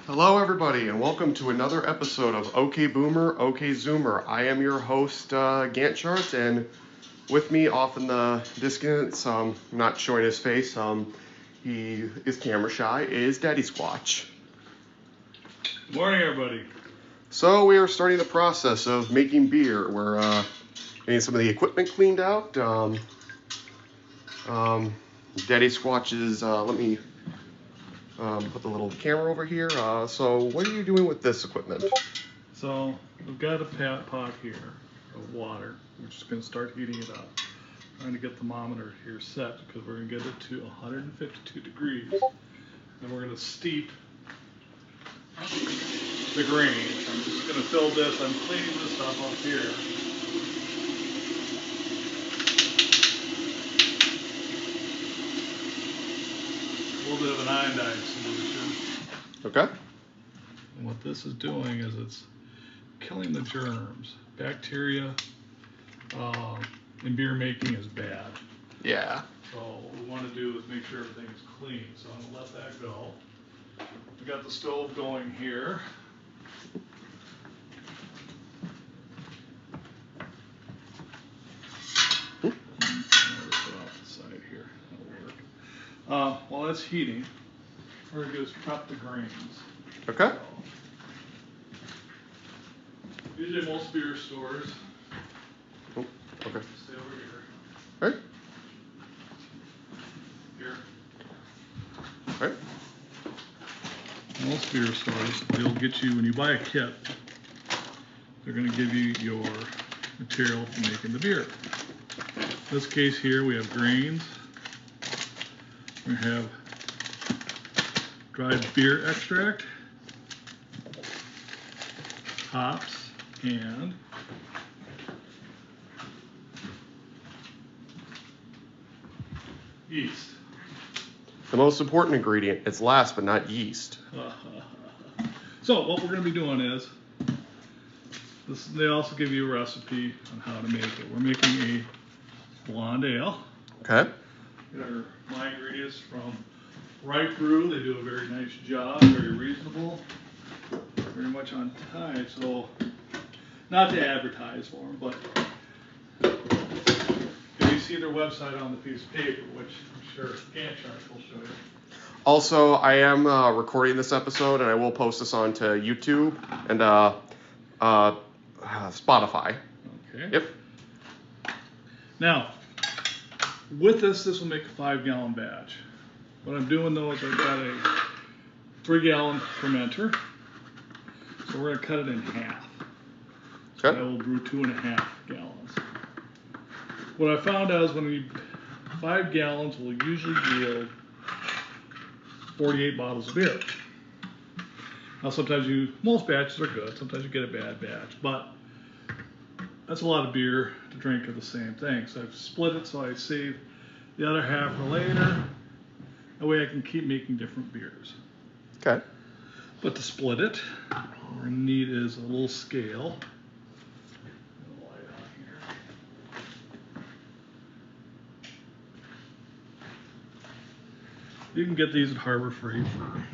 Hello everybody and welcome to another episode of OK Boomer, OK Zoomer. I am your host, Ghantt Chart, and with me off in the distance, not showing his face, he is camera shy, is DaddySquatch. Good morning everybody. So we are starting the process of making beer. We're getting some of the equipment cleaned out. DaddySquatch is, let me put the little camera over here. So what are you doing with this equipment? So we've got a pot here of water. We're just going to start heating it up. Trying to get the thermometer here set because we're going to get it to 152 degrees. And we're going to steep the grains. I'm just going to fill this. I'm cleaning this stuff up here. A little bit of an iodine solution. Okay. And what this is doing is it's killing the germs. Bacteria in beer making is bad. Yeah. So what we want to do is make sure everything is clean. So I'm going to let that go. We got the stove going here. Put it off the side here. That'll work. While that's heating, what we're going to do is prep the grains. Okay. Usually most beer stores. Oh, okay. Stay over here. Right. Here. Right. Most beer stores, they'll get you, when you buy a kit, they're going to give you your material for making the beer. In this case here, we have grains. We have dried beer extract, hops, and yeast. The most important ingredient is last but not yeast. So what we're going to be doing is, they also give you a recipe on how to make it. We're making a blonde ale. Okay. My ingredients from Right Brew. They do a very nice job, very reasonable, very much on time. So, not to advertise for them, but if you see their website on the piece of paper, which I'm sure Ghantt Chart will show you. Also, I am recording this episode, and I will post this onto YouTube and Spotify. Okay. Yep. Now, with this will make a 5-gallon batch. What I'm doing though is I've got a 3-gallon fermenter, so we're going to cut it in half. So Okay. I will brew 2.5 gallons. What I found out is 5 gallons will usually yield 48 bottles of beer. Now sometimes most batches are good, sometimes you get a bad batch, but that's a lot of beer to drink of the same thing. So I've split it so I save the other half for later. That way I can keep making different beers. Okay. But to split it, what we're going to need is a little scale. You can get these at Harbor Freight for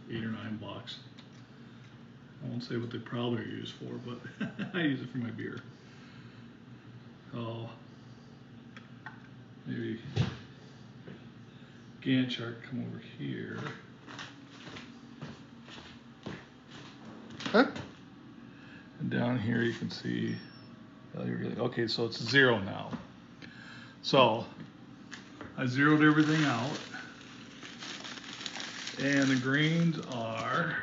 $8 or $9. I won't say what they probably are used for, but I use it for my beer. So maybe Ghantt Chart come over here. Okay. And down here you can see, okay, so it's 0 now. So I zeroed everything out. And the grains are,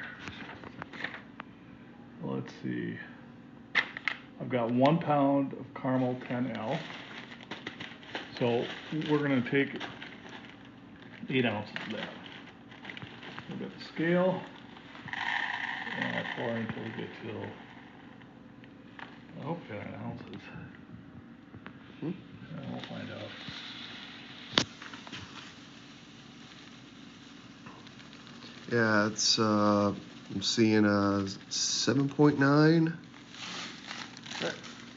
let's see, I've got 1 pound of caramel 10L. So we're going to take 8 ounces of that. We've got the scale, and I'll pour until we get to, I hope 9 ounces. And we'll find out. Yeah, it's I'm seeing a 7.9.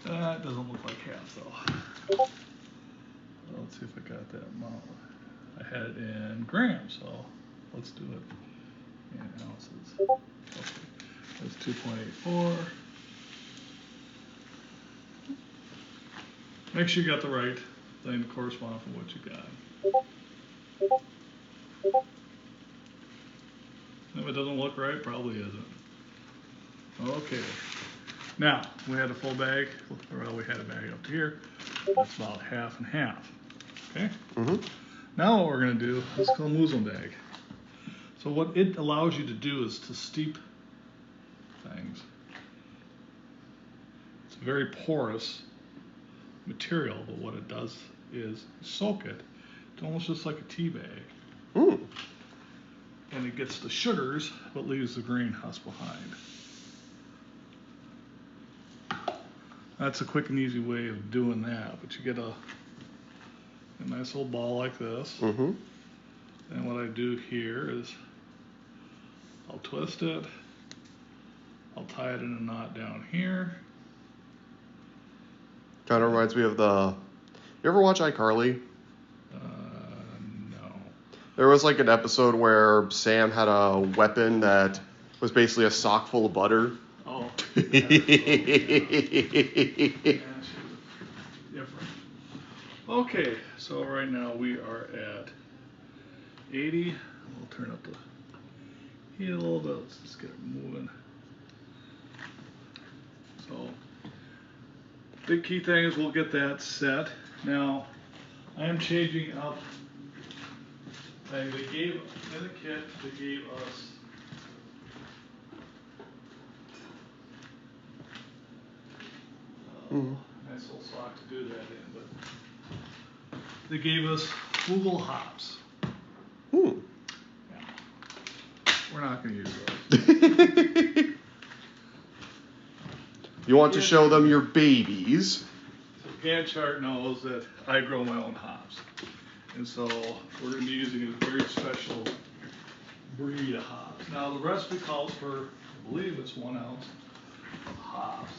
That doesn't look like half though. Let's see if I got that amount. I had it in grams, so let's do it in ounces. Okay. That's 2.84. Make sure you got the right thing to correspond for what you got. If it doesn't look right, probably isn't. Okay. Now, we had a full bag, or we had a bag up to here. That's about half and half. Okay? Mm-hmm. Now what we're going to do is called muslin bag. So what it allows you to do is to steep things. It's a very porous material, but what it does is soak it. It's almost just like a tea bag. Mm. And it gets the sugars, but leaves the grain husk behind. That's a quick and easy way of doing that. But you get a nice little ball like this. Mm-hmm. And what I do here is I'll twist it. I'll tie it in a knot down here. Kind of reminds me of the. You ever watch iCarly? No. There was like an episode where Sam had a weapon that was basically a sock full of butter. Oh. Different. Okay, so right now we are at 80. We'll turn up the heat a little bit. Let's just get it moving. So, big key thing is we'll get that set. Now, I am changing up. They gave in the kit. They gave us nice little sock to do that in, but they gave us Google hops. Hmm. Yeah. We're not going to use those. You want to show them your babies. So Ghantt Chart knows that I grow my own hops. And so we're going to be using a very special breed of hops. Now the recipe calls for, I believe it's 1 ounce of hops.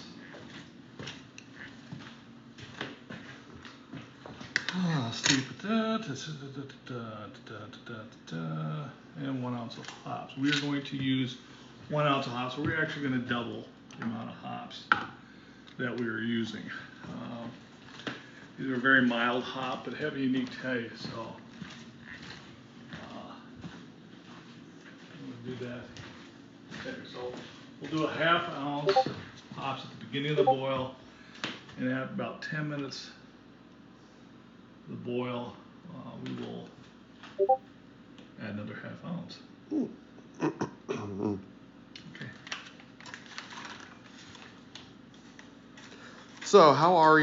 Steep it and 1 ounce of hops. We are going to use 1 ounce of hops. So we're actually going to double the amount of hops that we are using. These are very mild hop, but have a unique taste. So I'm going to do that. Okay, so we'll do a ½ ounce hops at the beginning of the boil, and at about 10 minutes of the boil, we will add another ½ ounce. Okay. So, how are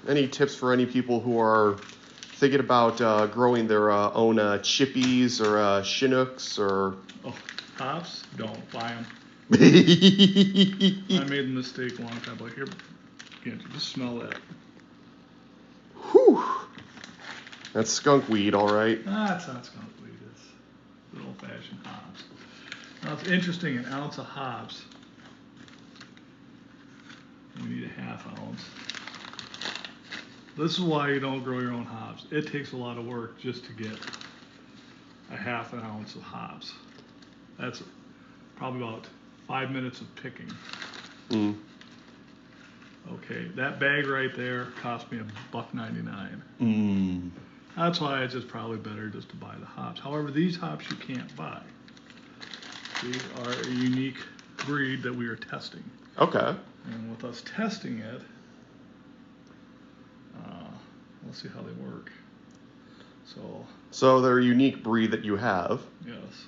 any tips for any people who are thinking about growing their own chippies or Chinooks or? Oh, hops? Don't buy them. I made a mistake a long time ago. Here, again, just smell that. Whew. That's skunk weed, all right. It's not skunk weed. It's good old-fashioned hops. Now, it's interesting. An ounce of hops. We need a ½ ounce. This is why you don't grow your own hops. It takes a lot of work just to get a ½ ounce of hops. That's probably about 5 minutes of picking. Mm. Okay, that bag right there cost me $1.99. Mm. That's why it's just probably better just to buy the hops. However, these hops you can't buy. These are a unique breed that we are testing. Okay. And with us testing it, let's see how they work. So they're a unique breed that you have. Yes.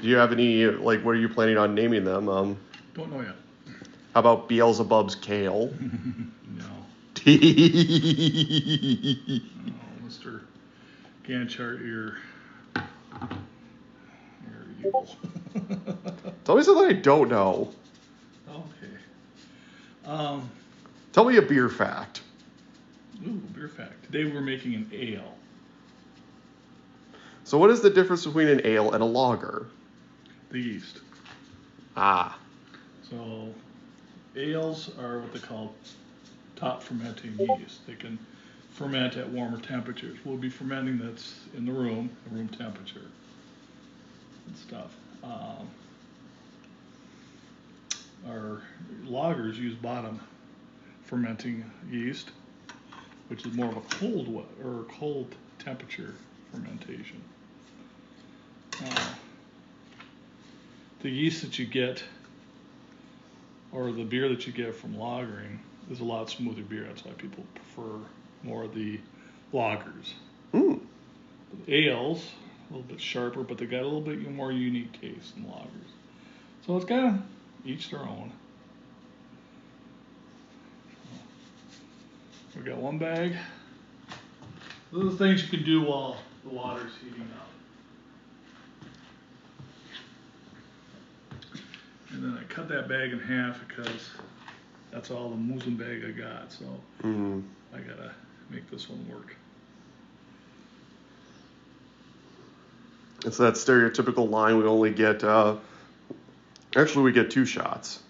Do you have any, what are you planning on naming them? Don't know yet. How about Beelzebub's Kale? No. Oh, Mr. Ghantt Chart, you're evil. Tell me something I don't know. Okay. Tell me a beer fact. Ooh, beer fact. Today we're making an ale. So what is the difference between an ale and a lager? The yeast. Ah. So ales are what they call top fermenting yeast. They can ferment at warmer temperatures. We'll be fermenting that's in the room temperature and stuff. our lagers use bottom fermenting yeast, which is more of a cold temperature fermentation. The yeast that you get, or the beer that you get from lagering, is a lot smoother beer. That's why people prefer more of the lagers. Mm. The ales, a little bit sharper, but they got a little bit more unique taste than lagers. So it's kind of each their own. We got one bag. Those are the things you can do while the water's heating up. And then I cut that bag in half because that's all the muslin bag I got. So I gotta make this one work. It's that stereotypical line we only get, actually we get 2 shots.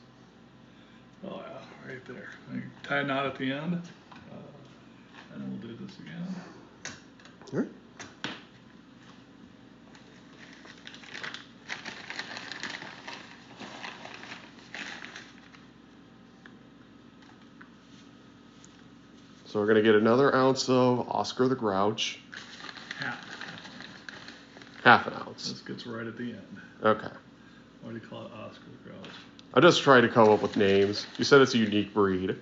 Oh yeah, right there. I tie a knot at the end, and then we'll do this again. All right. So we're going to get another ounce of Oscar the Grouch. Half an ounce. This gets right at the end. Okay. Why do you call it Oscar the Grouch? I just tried to come up with names. You said it's a unique breed.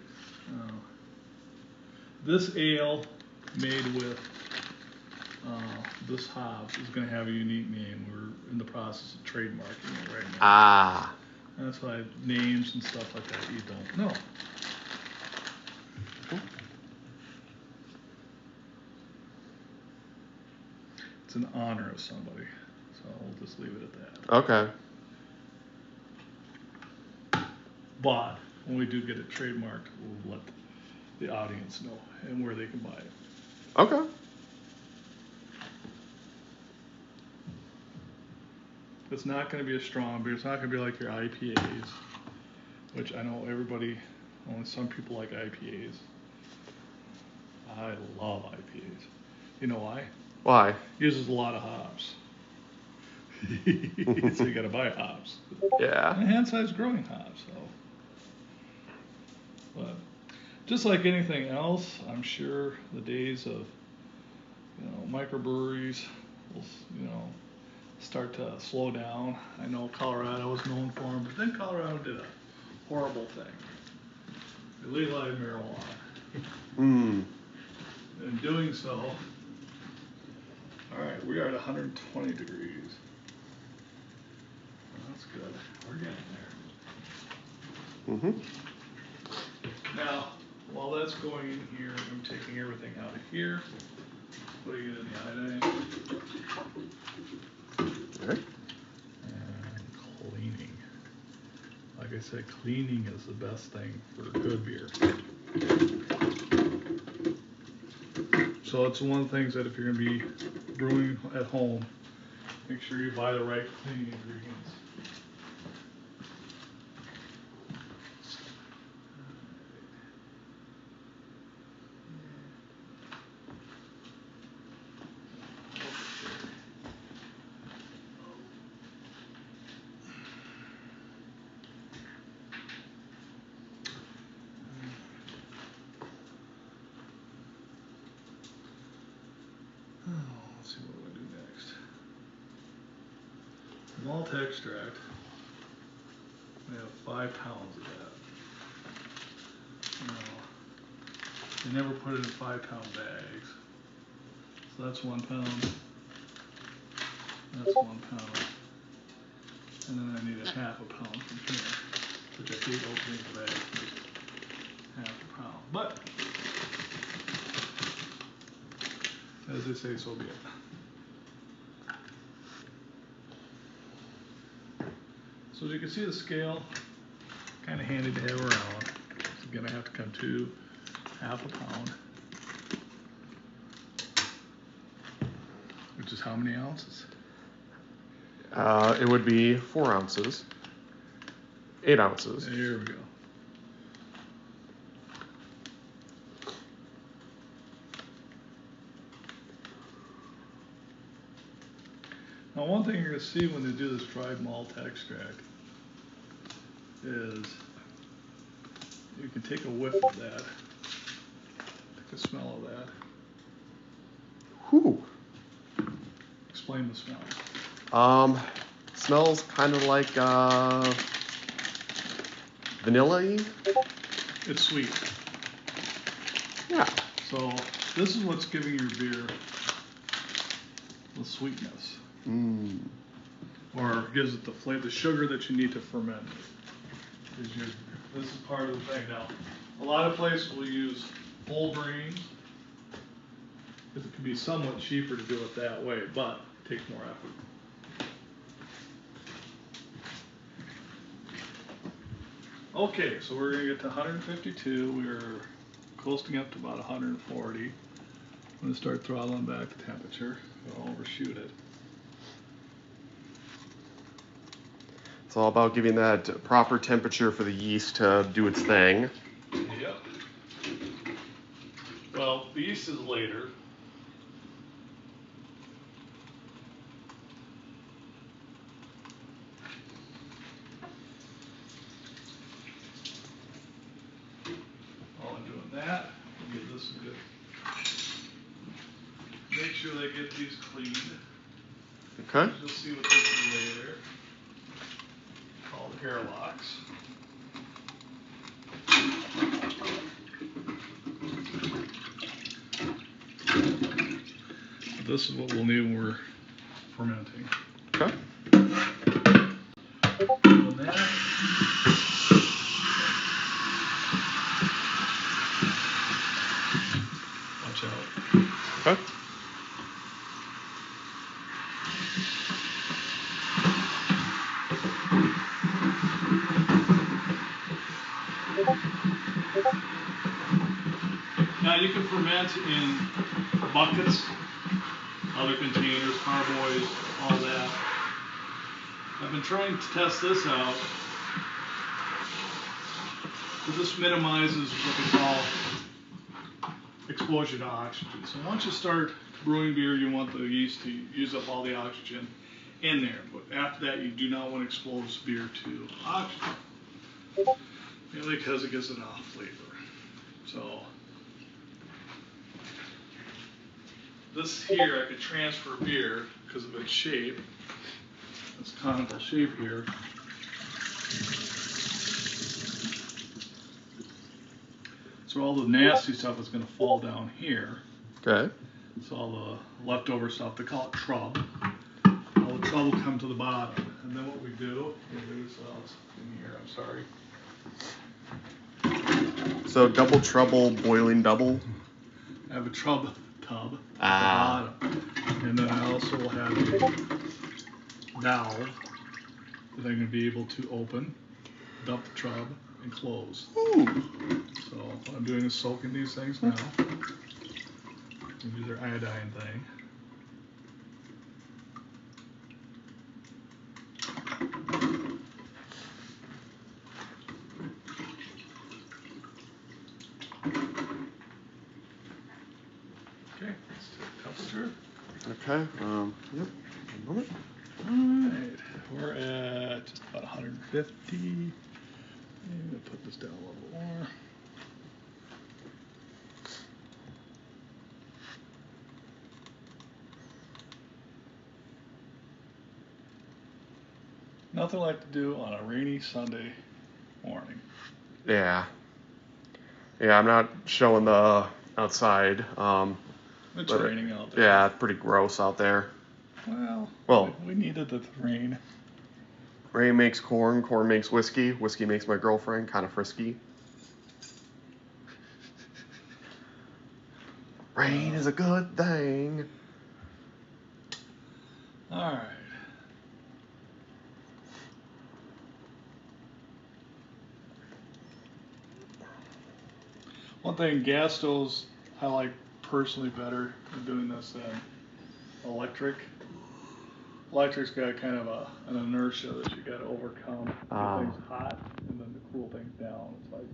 This ale made with this hops is going to have a unique name. We're in the process of trademarking it right now. Ah. That's why names and stuff like that you don't know. It's in honor of somebody, so we'll just leave it at that. Okay. But when we do get it trademarked, we'll let the audience know and where they can buy it. Okay. It's not going to be a strong beer. It's not going to be like your IPAs, which I know only some people like IPAs. I love IPAs. You know why? Why? Uses a lot of hops. So you got to buy hops. Yeah. And hand-sized growing hops. So, but just like anything else, I'm sure the days of microbreweries will start to slow down. I know Colorado was known for them, but then Colorado did a horrible thing. They legalized marijuana. In doing so, all right, we are at 120 degrees. Well, that's good. We're getting there. Now, while that's going in here, I'm taking everything out of here, putting it in the iodine. Okay. And cleaning. Like I said, cleaning is the best thing for good beer. So it's one of the things that if you're going to be brewing at home, make sure you buy the right cleaning ingredients. Let's see what we do next. Malt extract. We have 5 pounds of that. Now, they never put it in 5-pound bags. So that's 1 pound. That's 1 pound. And then I need a half a pound from here, which I hate opening the bag. Half a pound. But as they say, so be it. So as you can see, the scale, kind of handy to have around. It's going to have to come to half a pound, which is how many ounces? It would be 4 ounces. 8 ounces. There we go. Now, one thing you're going to see when they do this dried malt extract is you can take a whiff of that, take a smell of that. Whew. Explain the smell. Smells kind of like vanilla-y. It's sweet. Yeah. So this is what's giving your beer the sweetness. Mm. Or gives it the flavor, the sugar that you need to ferment. This is part of the thing. Now, a lot of places will use full grains because it can be somewhat cheaper to do it that way, but it takes more effort. Okay, so we're going to get to 152. We're coasting up to about 140. I'm going to start throttling back the temperature. Don't overshoot it. It's all about giving that proper temperature for the yeast to do its thing. Yep. Well, the yeast is later. While I'm doing that, I'll give this a good. Make sure they get these cleaned. Okay. You'll see what this is later. Called airlocks. This is what we'll need when we're fermenting. Okay. Doing that. Watch out. Okay. Now you can ferment in buckets, other containers, carboys, all that. I've been trying to test this out. So this minimizes what they call exposure to oxygen. So once you start brewing beer, you want the yeast to use up all the oxygen in there. But after that, you do not want to expose beer to oxygen. Mainly because it gives it off flavor. So this here, I could transfer beer because of its shape. This conical shape here. So all the nasty stuff is going to fall down here. Okay. So all the leftover stuff, they call it trub. All the trub will come to the bottom. And then what we do, there's in here, I'm sorry. So double trouble, boiling double. I have a trub tub at the bottom. And then I also will have a valve that I'm going to be able to open, dump the trub, and close. Ooh. So what I'm doing is soaking these things now. And do their iodine thing. Okay, let's take temperature. Okay. Yep. One moment. Alright, we're at just about 150. I'm going to put this down a little bit more. Nothing like to do on a rainy Sunday morning. Yeah. Yeah, I'm not showing the outside. It's raining out there. Yeah, it's pretty gross out there. Well, we needed the rain. Rain makes corn, corn makes whiskey, whiskey makes my girlfriend kind of frisky. Rain is a good thing. Alright. One thing, gas stoves I like personally better than doing this than electric. Electric's got kind of an inertia that you got to overcome. Get things hot and then to cool things down. It's like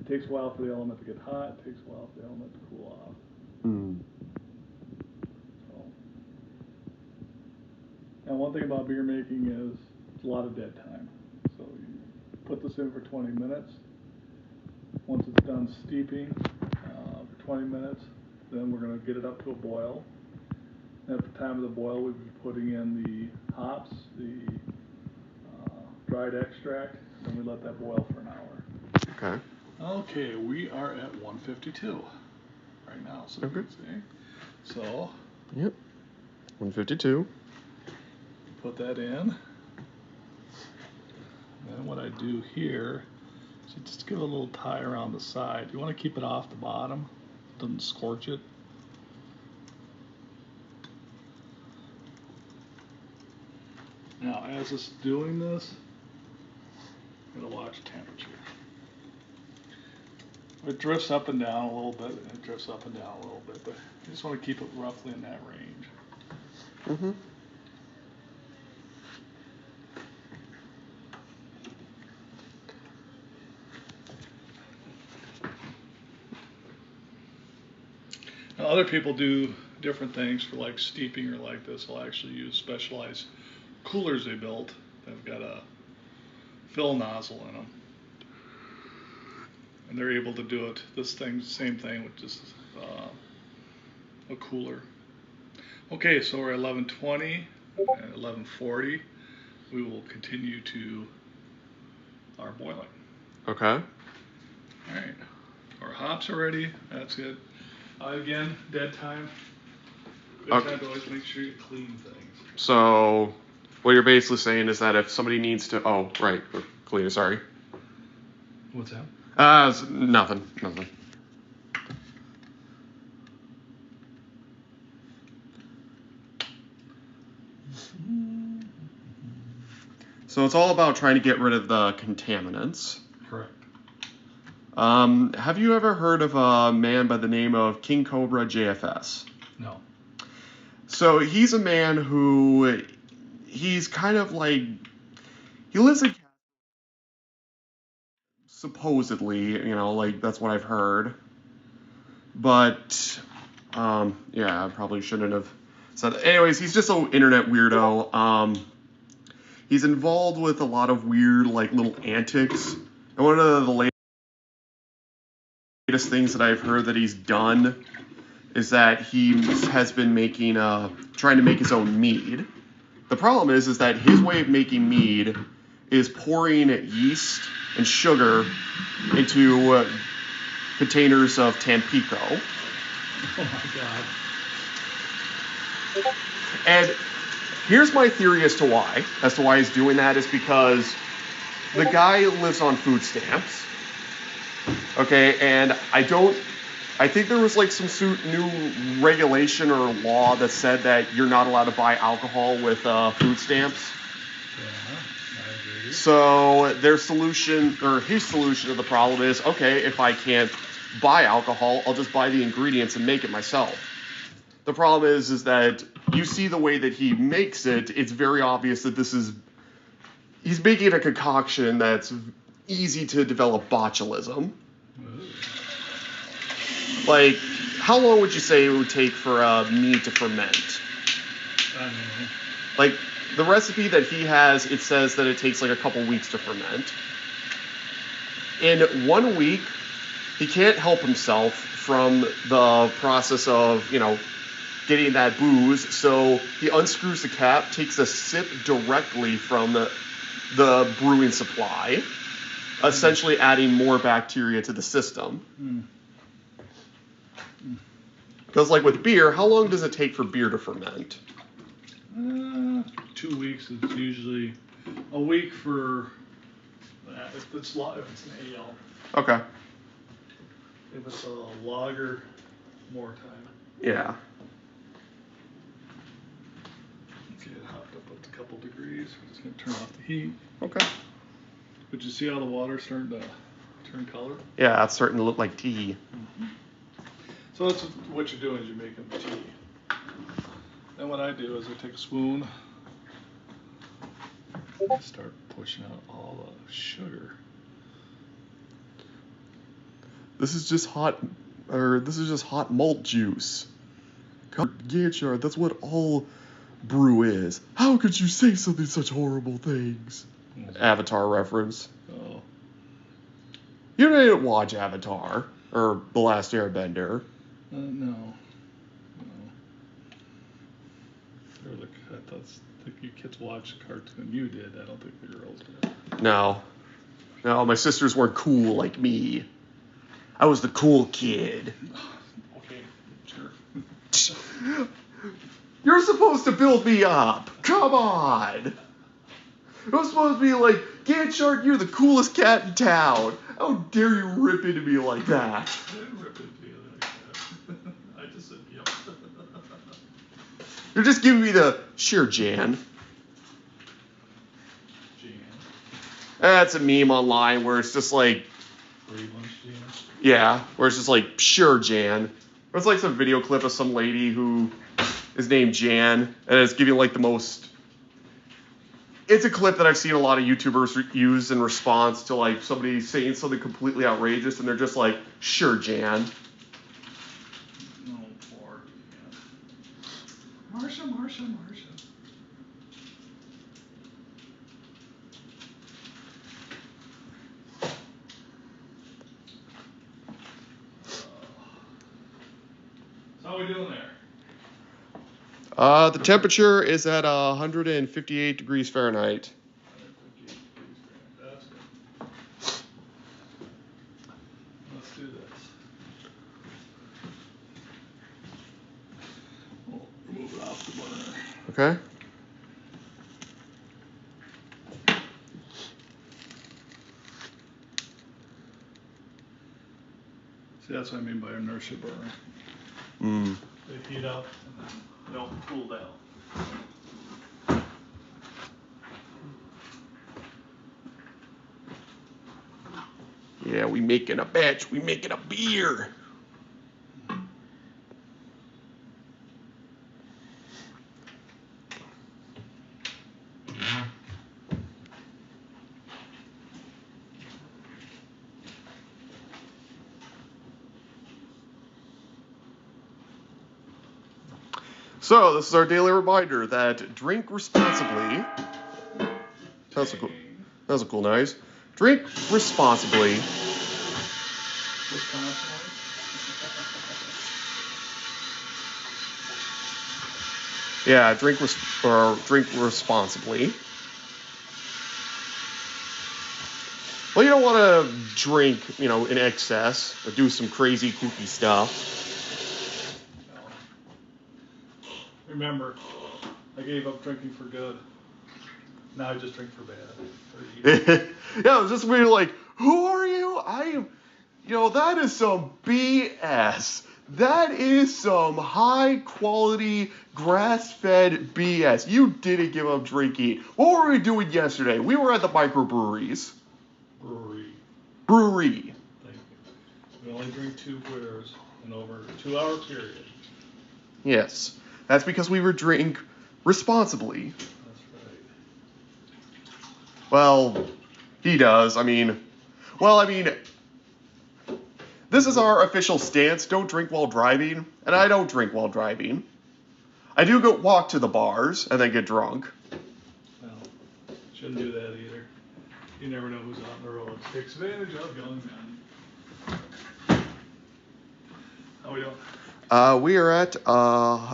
it takes a while for the element to get hot. It takes a while for the element to cool off. Mm. So, and one thing about beer making is it's a lot of dead time. So put this in for 20 minutes. Once it's done steeping for 20 minutes, then we're going to get it up to a boil. And at the time of the boil, we'll be putting in the hops, the dried extract, and we let that boil for an hour. Okay. Okay, we are at 152 right now, so you can see. So, yep, 152. Put that in. And what I do here is just give it a little tie around the side. You want to keep it off the bottom, doesn't scorch it. Now, as it's doing this, I'm going to watch temperature. It drifts up and down a little bit, and it drifts up and down a little bit, but you just want to keep it roughly in that range. Mm-hmm. Now, other people do different things for like steeping or like this. They'll actually use specialized coolers they built. They've got a fill nozzle in them. And they're able to do it, same thing with just a cooler. Okay, so we're at 1120 and 1140. We will continue to our boiling. Okay. All right, our hops are ready. That's good. Again, dead time. Good time to always make sure you clean things. So, what you're basically saying is that if somebody needs to, clean. Sorry. What's that? Nothing. So it's all about trying to get rid of the contaminants. Correct. Have you ever heard of a man by the name of King Cobra JFS? No. So he's a man who, he's kind of like, he lives in, supposedly, like that's what I've heard. But, I probably shouldn't have said that. Anyways, he's just an internet weirdo. He's involved with a lot of weird, like, little antics. And one of the latest things that I've heard that he's done is that he has been trying to make his own mead. The problem is that his way of making mead is pouring yeast and sugar into containers of Tampico. Oh my God. And here's my theory as to why he's doing that is because the guy lives on food stamps. Okay, and I think there was like some new regulation or law that said that you're not allowed to buy alcohol with food stamps. Yeah, I agree. So his solution to the problem is, okay, if I can't buy alcohol, I'll just buy the ingredients and make it myself. The problem is that you see the way that he makes it, it's very obvious that he's making a concoction that's easy to develop botulism. Like, how long would you say it would take for mead to ferment? I don't know. Like, the recipe that he has, it says that it takes like a couple weeks to ferment. In 1 week, he can't help himself from the process of, getting that booze, so he unscrews the cap, takes a sip directly from the brewing supply, essentially adding more bacteria to the system. Because like with beer, how long does it take for beer to ferment? 2 weeks is usually a week for if it's an ale. Okay. If it's a lager, more time. Yeah. Okay, it hopped up a couple degrees. We're just going to turn off the heat. Okay. But you see how the water's starting to turn color? Yeah, it's starting to look like tea. Mm-hmm. So that's what you're doing is you're making the tea. Then what I do is I take a spoon and start pushing out all the sugar. This is just hot malt juice. Ghantt Chart, that's what all brew is. How could you say something such horrible things? Avatar reference. Oh. You didn't watch Avatar or The Last Airbender. No. I think you kids watched the cartoon. You did. I don't think the girls did. No, my sisters weren't cool like me. I was the cool kid. Okay, sure. You're supposed to build me up. Come on. It was supposed to be like, Ghantt Chart, you're the coolest cat in town. How dare you rip into me like that? I didn't rip into you like that. I just said, yep. You're just giving me the, sure, Jan. That's a meme online where it's just like, Free lunch, Jan? yeah, where it's just like, sure, Jan. It's like some video clip of some lady who is named Jan, and it's giving like the most. It's a clip that I've seen a lot of YouTubers use in response to like somebody saying something completely outrageous, and they're just like, sure, Jan. No, poor Jan. Marsha. How are we doing there? The temperature is at 158 degrees Fahrenheit. 158 degrees Fahrenheit. That's good. Let's do this. We'll remove it off the burner. Okay. See, that's what I mean by inertia burner. Mm. They heat up and then don't cool down. Yeah, we making a batch. We making a beer. So, this is our daily reminder that drink responsibly. That's a cool noise. Drink responsibly. Yeah, drink responsibly. Well, you don't want to drink, in excess or do some crazy, kooky stuff. Remember, I gave up drinking for good. Now I just drink for bad. Yeah, it was just weird, like, who are you? That is some BS. That is some high-quality, grass-fed BS. You didn't give up drinking. What were we doing yesterday? We were at the microbreweries. Brewery. Thank you. We only drink 2 beers in over a 2-hour period. Yes. That's because we were drink responsibly. That's right. Well, he does. This is our official stance. Don't drink while driving. And I don't drink while driving. I do go walk to the bars and then get drunk. Well, shouldn't do that either. You never know who's on the road. Takes advantage of young men. How we doing? We are at,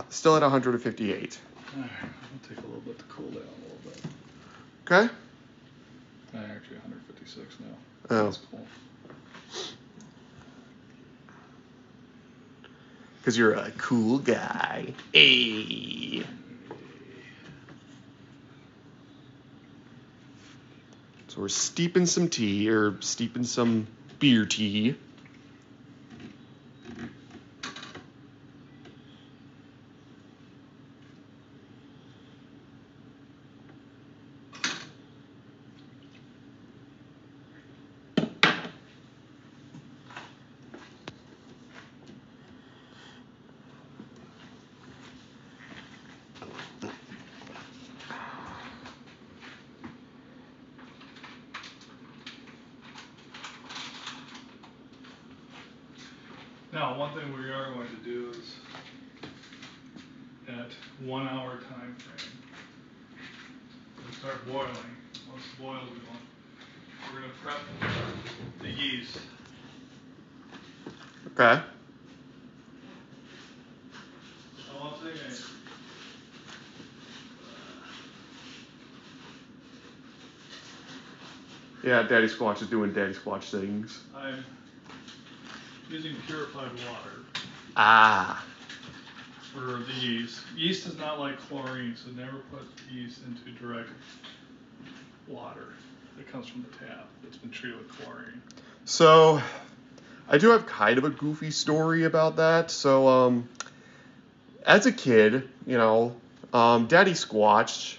still at 158. All right, I'll take a little bit to cool down a little bit. Okay. Actually 156 now. Oh. That's cool. Because you're a cool guy. Hey. So we're steeping some tea, or steeping some beer tea. Now, one thing we are going to do is, at 1 hour time frame, we'll start boiling. Once the boil's going, we're going to prep the yeast. Okay. So one thing Yeah, DaddySquatch is doing DaddySquatch things. I'm using purified water Ah. for the yeast. Yeast is not like chlorine, so never put yeast into direct water that comes from the tap that's been treated with chlorine. So, I do have kind of a goofy story about that. So, as a kid, DaddySquatch,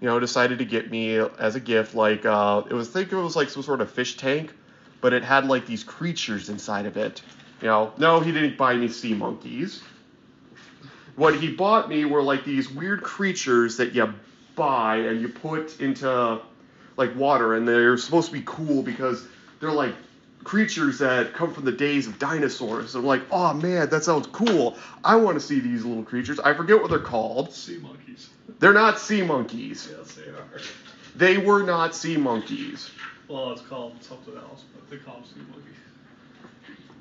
decided to get me as a gift, like, I think it was like some sort of fish tank, but it had like these creatures inside of it. No, he didn't buy me sea monkeys. What he bought me were like these weird creatures that you buy and you put into like water, and they're supposed to be cool because they're like creatures that come from the days of dinosaurs. I'm like, oh man, that sounds cool. I want to see these little creatures. I forget what they're called. Sea monkeys. They're not sea monkeys. Yes, they are. They were not sea monkeys. Well, it's called something else, but they call them sea monkeys.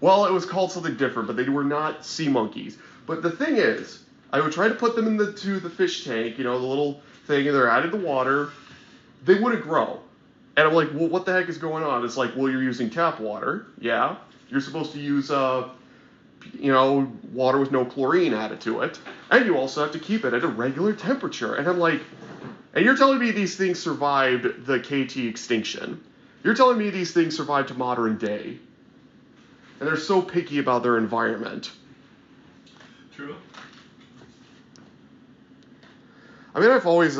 Well, it was called something different, but they were not sea monkeys. But the thing is, I would try to put them into the fish tank, the little thing, and they're out of the water. They wouldn't grow. And I'm like, well, what the heck is going on? It's like, well, you're using tap water. Yeah. You're supposed to use, water with no chlorine added to it. And you also have to keep it at a regular temperature. And I'm like, and you're telling me these things survived the KT extinction. You're telling me these things survived to modern day. And they're so picky about their environment. True. I mean, I've always,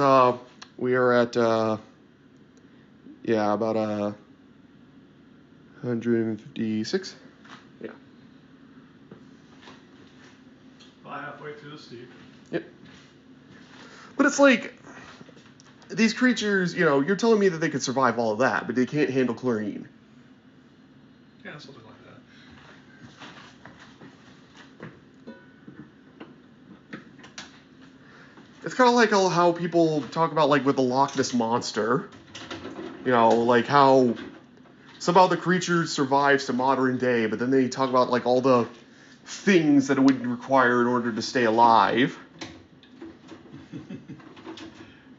we are at, about 156. Yeah. About halfway through the steep. Yep. But it's like, these creatures, you're telling me that they could survive all of that, but they can't handle chlorine. Yeah, something like that. It's kind of like how people talk about, like, with the Loch Ness Monster. Like how somehow the creature survives to modern day, but then they talk about, like, all the things that it would require in order to stay alive.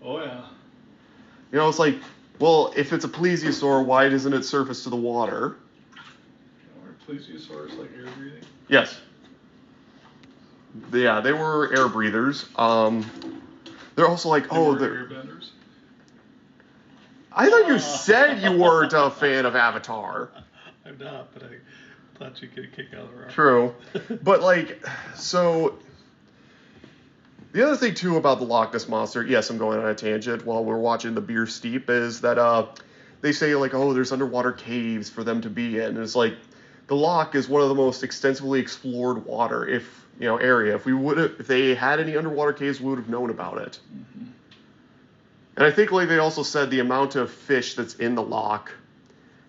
Oh, yeah. It's like, well, if it's a plesiosaur, why doesn't it surface to the water? Are plesiosaurs like air breathing? Yes. Yeah, they were air breathers. They're also like, they're airbenders. I thought you said you weren't a fan of Avatar. I'm not, but I thought you'd get a kick out of the rock. True. But, like, so, the other thing, too, about the Loch Ness Monster, yes, I'm going on a tangent while we're watching the Beer Steep, is that they say, like, there's underwater caves for them to be in. And it's like, the loch is one of the most extensively explored water, area. If they had any underwater caves, we would have known about it. Mm-hmm. And I think, like, they also said the amount of fish that's in the loch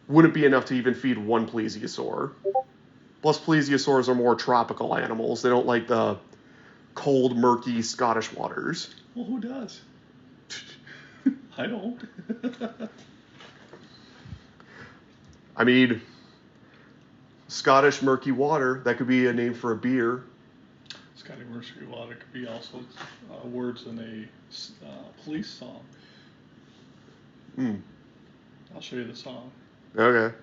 wouldn't be enough to even feed one plesiosaur. Plus, plesiosaurs are more tropical animals. They don't like the cold, murky Scottish waters. Well, who does? I don't. I mean, Scottish murky water, that could be a name for a beer. Scottish murky water could be also words in a police song. I'll show you the song. Okay.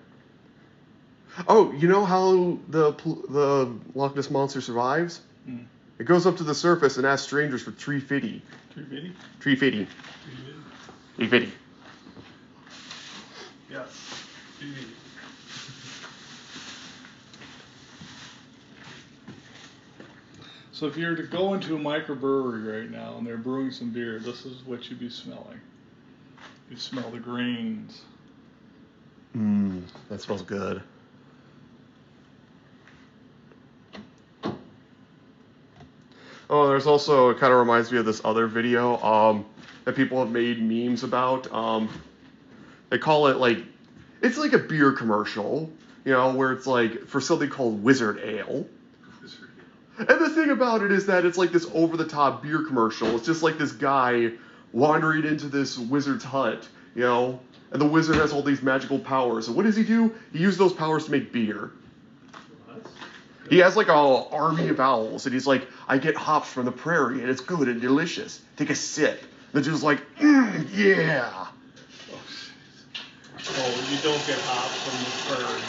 Oh, you know how the Loch Ness Monster survives? It goes up to the surface and asks strangers for 350. 350? 350. 350. Yes. 350. So if you were to go into a microbrewery right now and they're brewing some beer, this is what you'd be smelling. You smell the grains. That smells good. Oh, there's also, it kind of reminds me of this other video that people have made memes about. They call it, like, it's like a beer commercial, where it's like for something called Wizard Ale. And the thing about it is that it's like this over-the-top beer commercial. It's just like this guy wandering into this wizard's hut, And the wizard has all these magical powers. And what does he do? He uses those powers to make beer. He has like an army of owls, and he's like, I get hops from the prairie, and it's good and delicious. Take a sip. The dude's like, yeah. Oh, you don't get hops from the prairie.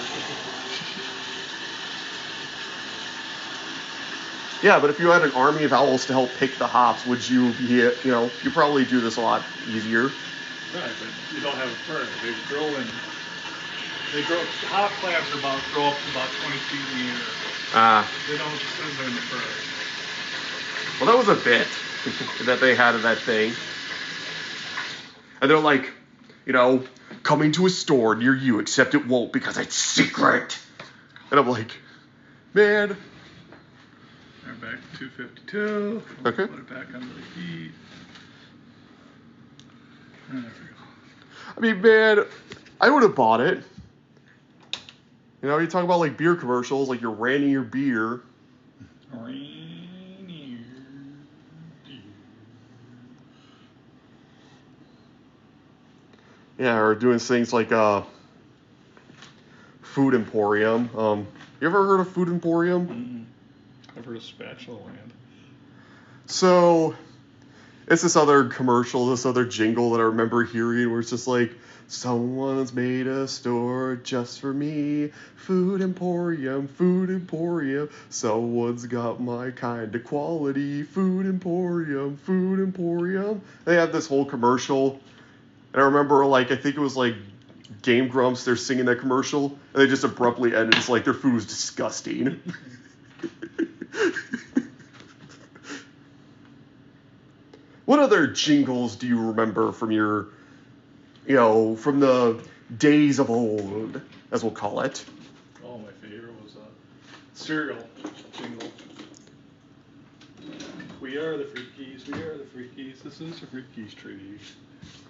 Yeah, but if you had an army of owls to help pick the hops, would you be, you probably do this a lot easier. Right, but you don't have a prairie. Hop plants grow up to about 20 feet in the air. They don't sit there in the prairie. Well, that was a bit that they had of that thing. And they're like, coming to a store near you, except it won't because it's secret. And I'm like, man. We're back to 252. Okay. Put it back under the heat. There we go. I mean, man, I would have bought it. You talk about like beer commercials, like you're ranting your beer. Yeah, or doing things like Food Emporium. You ever heard of Food Emporium? I've heard of Spatula Land. So, it's this other commercial, this other jingle that I remember hearing where it's just like, someone's made a store just for me. Food Emporium, Food Emporium. Someone's got my kind of quality. Food Emporium, Food Emporium. They have this whole commercial. And I remember, I think it was like Game Grumps, they're singing that commercial, and they just abruptly ended. It's like their food was disgusting. What other jingles do you remember from your, from the days of old, as we'll call it? Oh, my favorite was a cereal jingle. We are the Freakies, we are the Freakies, this is the Freakies tree.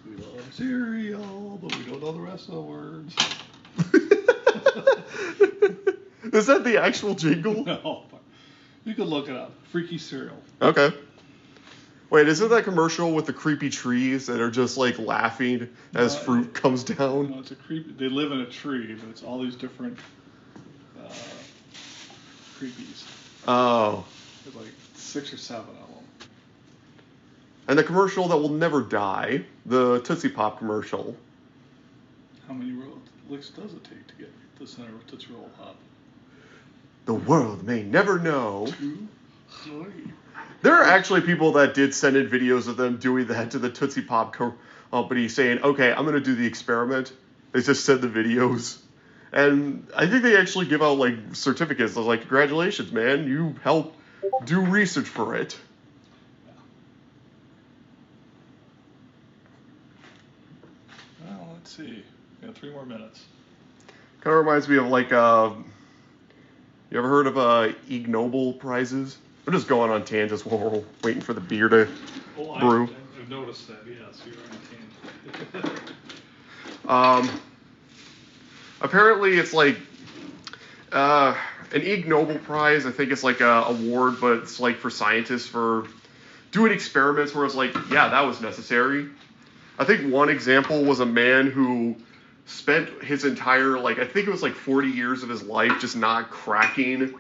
We love cereal, but we don't know the rest of the words. Is that the actual jingle? No. You can look it up. Freaky cereal. Okay. Wait, isn't that commercial with the creepy trees that are just like laughing as fruit comes down? No, it's a creepy. They live in a tree, but it's all these different creepies. Oh. There's like 6 or 7 of them. And the commercial that will never die, the Tootsie Pop commercial. How many licks does it take to get the center of Tootsie Roll Pop? The world may never know. 2, 3. There are actually people that did send in videos of them doing that to the Tootsie Pop company saying, okay, I'm going to do the experiment. They just send the videos. And I think they actually give out like certificates. I was like, congratulations, man. You helped do research for it. Well, let's see. We got 3 more minutes. Kind of reminds me of like, you ever heard of Ig Nobel prizes? We're just going on tangents while we're waiting for the beer to brew. I've noticed that, yes. You're on a tangent. Apparently it's like an Ig Nobel Prize. I think it's like a award, but it's like for scientists for doing experiments where it's like, yeah, that was necessary. I think one example was a man who spent his entire, I think it was 40 years of his life just not cracking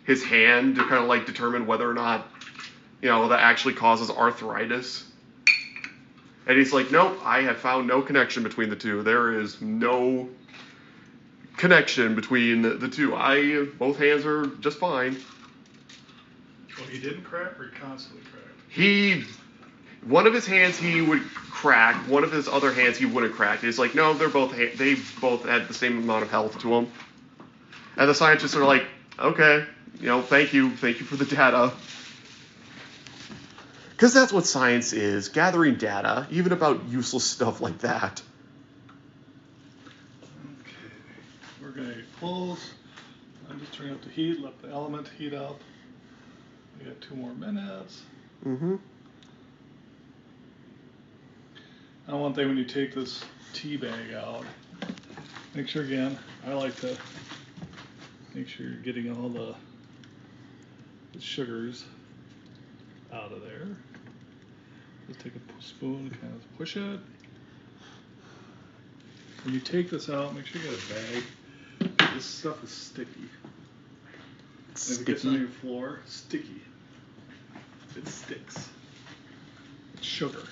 his hand to kind of determine whether or not, that actually causes arthritis. And he's like, nope, I have found no connection between the two. There is no connection between the two. Both hands are just fine. Well, he didn't crack or he constantly cracked? One of his hands he would crack, one of his other hands he wouldn't crack. He's like, no, they both had the same amount of health to them. And the scientists are like, okay, thank you for the data. Because that's what science is, gathering data, even about useless stuff like that. Okay, we're going to get close. I'm just turning up the heat, let the element heat up. We got 2 more minutes. Mm-hmm. Now, one thing when you take this tea bag out, make sure again, I like to make sure you're getting all the sugars out of there. Just take a spoon, kind of push it. when you take this out, make sure you get a bag. This stuff is sticky. And if it gets on your floor, sticky. It sticks. It's sugar.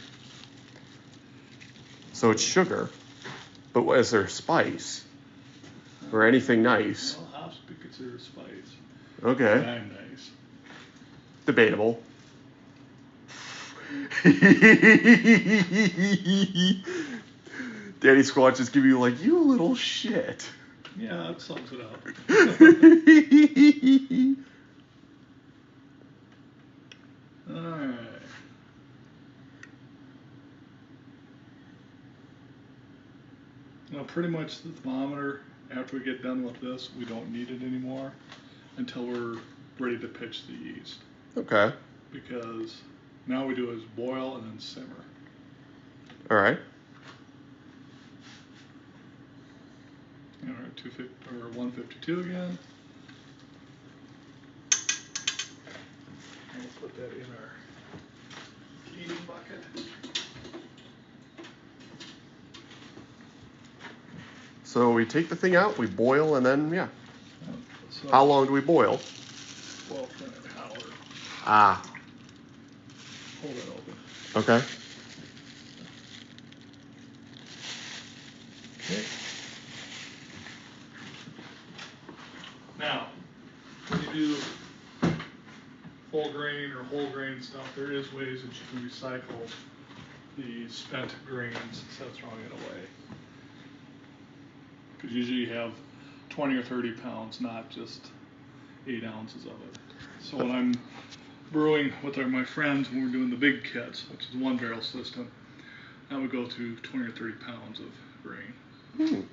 So it's sugar, but is there spice or anything nice? Well, hops would be considered spice. Okay. I'm nice. Debatable. DaddySquatch just give you like, you little shit. Yeah, that sums it up. Alright. Now pretty much the thermometer, after we get done with this, we don't need it anymore until we're ready to pitch the yeast. Okay. Because now we do is boil and then simmer. Alright. And we're at 152 again. And we'll put that in our heating bucket. So we take the thing out, we boil, and then, yeah. So How long do we boil? Well, for an hour. Ah. Hold it open. Okay. Okay. Now, when you do full grain or whole grain stuff, there is ways that you can recycle the spent grains instead of throwing it away. Because usually you have 20 or 30 pounds, not just 8 ounces of it. So when I'm brewing with my friends, when we're doing the big kits, which is a 1-barrel system, I would go through 20 or 30 pounds of grain. Do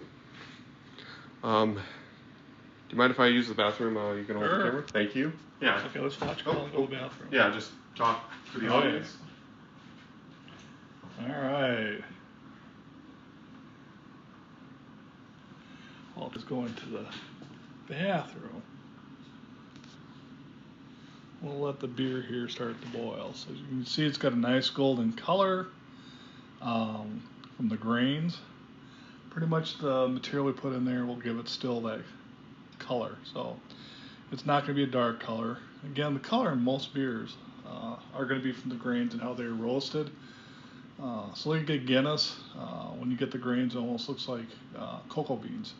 you mind if I use the bathroom? You can hold the camera. Thank you. Yeah. Okay, let's watch Colin go to the bathroom. Yeah, just talk to the audience. All right. I'll just go into the bathroom. We'll let the beer here start to boil. So you can see it's got a nice golden color from the grains. Pretty much the material we put in there will give it still that color. So it's not going to be a dark color. Again, the color in most beers are going to be from the grains and how they're roasted. So you get Guinness. When you get the grains, it almost looks like cocoa beans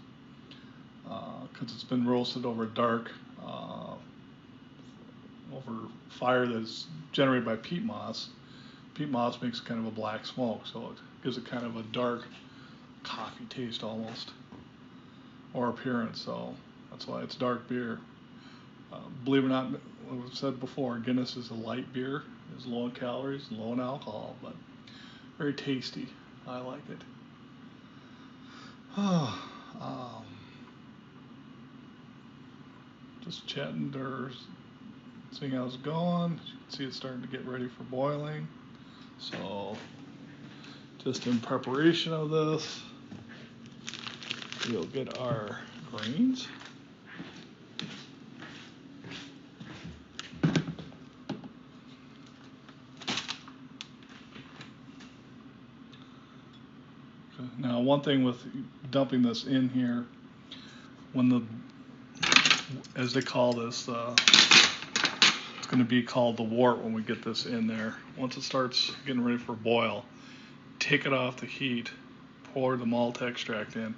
because it's been roasted over dark, over fire that's generated by peat moss. Peat moss makes kind of a black smoke, so it gives it kind of a dark coffee taste almost, or appearance. So that's why it's dark beer. Believe it or not, like I've said before, Guinness is a light beer. It's low in calories and low in alcohol, but very tasty. I like it. Just chatting or seeing how it's going. As you can see, it's starting to get ready for boiling. So, just in preparation of this, we'll get our grains. Now, one thing with dumping this in here, as they call this, it's going to be called the wort when we get this in there. Once it starts getting ready for boil, take it off the heat, pour the malt extract in,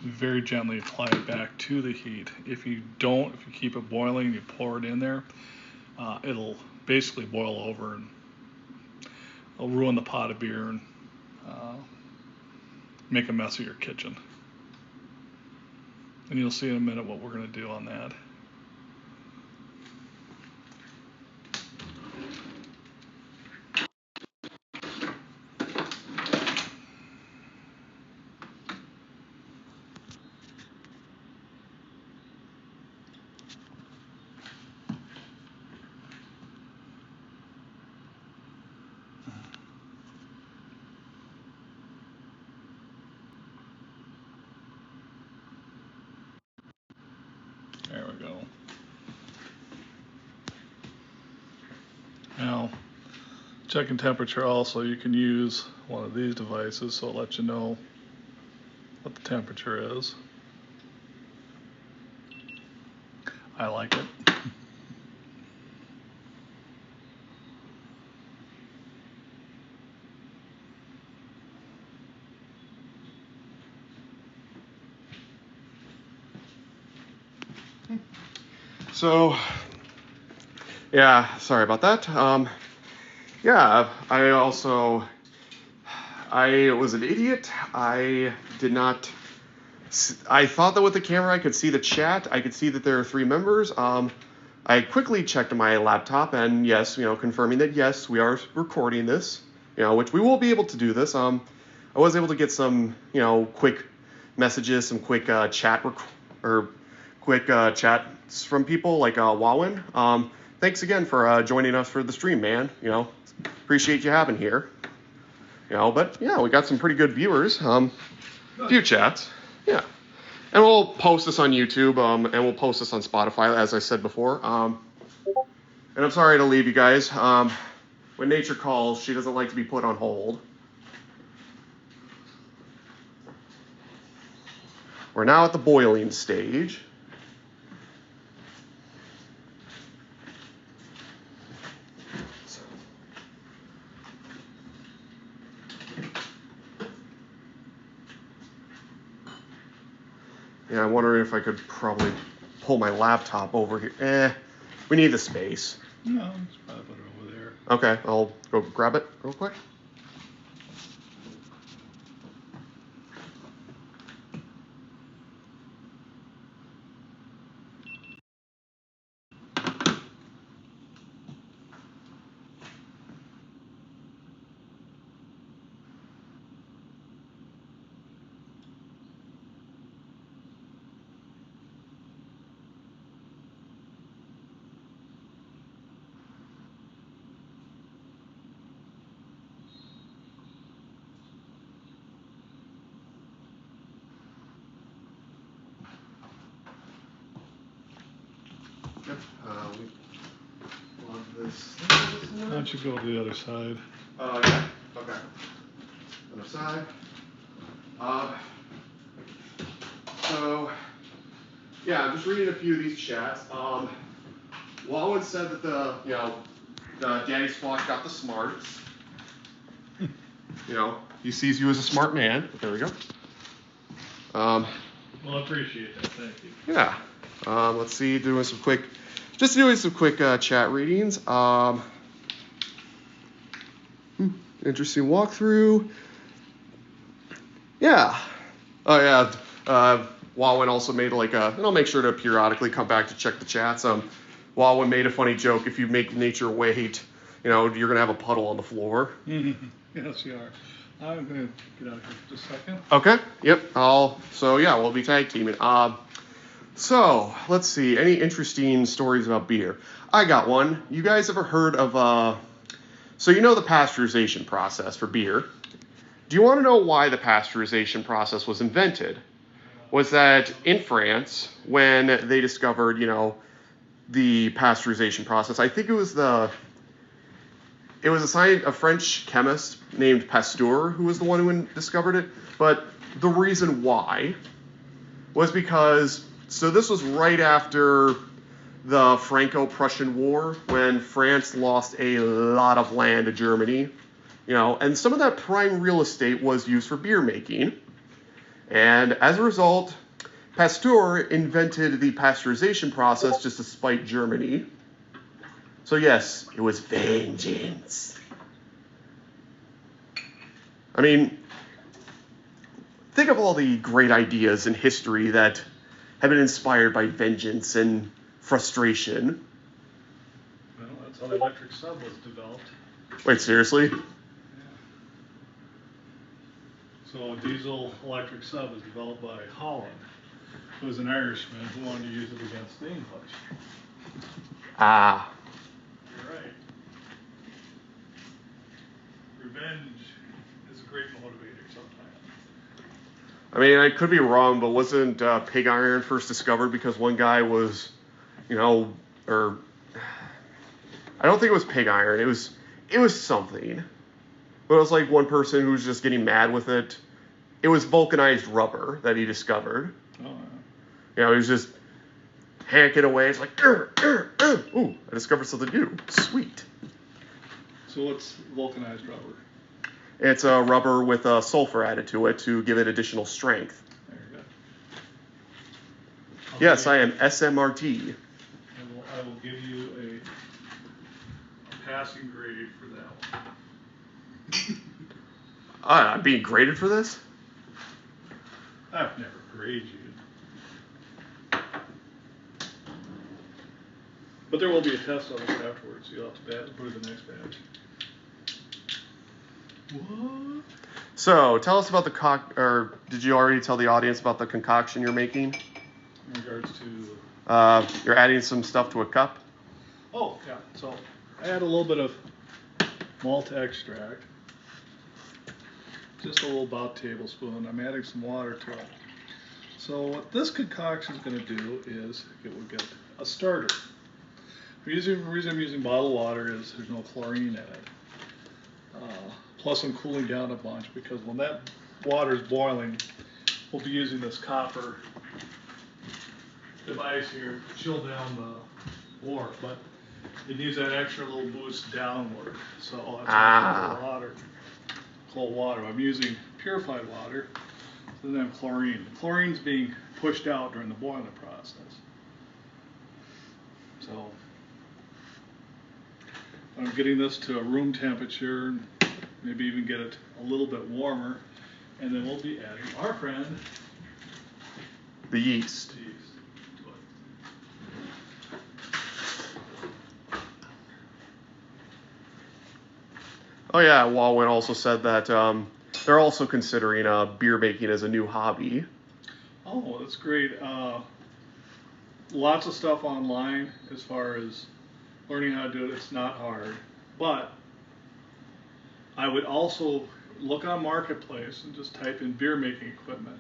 very gently apply it back to the heat. If you keep it boiling and you pour it in there, it'll basically boil over and it'll ruin the pot of beer and make a mess of your kitchen. And you'll see in a minute what we're going to do on that. There we go. Now, checking temperature also, you can use one of these devices so it lets you know what the temperature is. I like it. So, yeah, sorry about that. Yeah, I was an idiot. I thought that with the camera I could see the chat. I could see that there are 3 members. I quickly checked my laptop, and yes, confirming that yes, we are recording this, which we will be able to do this. I was able to get some, quick messages, some quick quick chats from people like Wawin. Thanks again for joining us for the stream, man. Appreciate you having here. But yeah, we got some pretty good viewers. Few chats. Yeah. And we'll post this on YouTube, and we'll post this on Spotify, as I said before. And I'm sorry to leave you guys. When nature calls, she doesn't like to be put on hold. We're now at the boiling stage. Yeah, I'm wondering if I could probably pull my laptop over here. We need the space. No, it's probably put it over there. Okay, I'll go grab it real quick. We want this. Why don't you go to the other side? Yeah. Okay. Other side. So, yeah, I'm just reading a few of these chats. Wallwood said that the DaddySquatch got the smarts. He sees you as a smart man. But there we go. Well, I appreciate that. Thank you. Yeah. Let's see. Doing some quick chat readings. Interesting walkthrough. Yeah. Oh yeah. Wawin also made and I'll make sure to periodically come back to check the chats. Wawin made a funny joke. If you make nature wait, you're gonna have a puddle on the floor. Yes, you are. I'm gonna get out here for just a second. Okay. Yep. We'll be tag teaming. So let's see. Any interesting stories about beer? I got one. You guys ever heard of the pasteurization process for beer? Do you want to know why the pasteurization process was invented? Was that in France, when they discovered, the pasteurization process, I think it was a French chemist named Pasteur who was the one who discovered it. But the reason why was because, so this was right after the Franco-Prussian War, when France lost a lot of land to Germany, and some of that prime real estate was used for beer making. And as a result, Pasteur invented the pasteurization process just to spite Germany. So yes, it was vengeance. I mean, think of all the great ideas in history that have been inspired by vengeance and frustration. Well, that's how the electric sub was developed. Wait, seriously? So a diesel electric sub was developed by Holland, who was an Irishman who wanted to use it against the English. Ah. You're right. Revenge is a great motivator sometimes. I mean, I could be wrong, but wasn't pig iron first discovered because one guy was, I don't think it was pig iron. It was something. But it was like one person who was just getting mad with it, it was vulcanized rubber that he discovered. Oh, He was just hanking away. It's like, ooh, I discovered something new. Sweet. So what's vulcanized rubber? It's a rubber with a sulfur added to it to give it additional strength. There you go. Yes, I am SMRT. I will give you a passing grade for that one. I'm being graded for this? I've never graded you. But there will be a test of it afterwards, so you'll have to put it the next batch. What? So, tell us about or did you already tell the audience about the concoction you're making? In regards to? You're adding some stuff to a cup? Oh, yeah. So, I add a little bit of malt extract. Just a little about a tablespoon. I'm adding some water to it. So, what this concoction is going to do is it will get a starter. The reason I'm using bottled water is there's no chlorine in it. Plus I'm cooling down a bunch because when that water is boiling, we'll be using this copper device here to chill down the wort, but it needs that extra little boost downward. So that's why cold water. I'm using purified water, so then I have chlorine. The chlorine's being pushed out during the boiling process. So I'm getting this to a room temperature, maybe even get it a little bit warmer, and then we'll be adding our friend, the yeast. to it. Oh yeah, Walwyn also said that they're also considering beer making as a new hobby. Oh, that's great. Lots of stuff online as far as learning how to do it. It's not hard, but I would also look on Marketplace and just type in beer making equipment.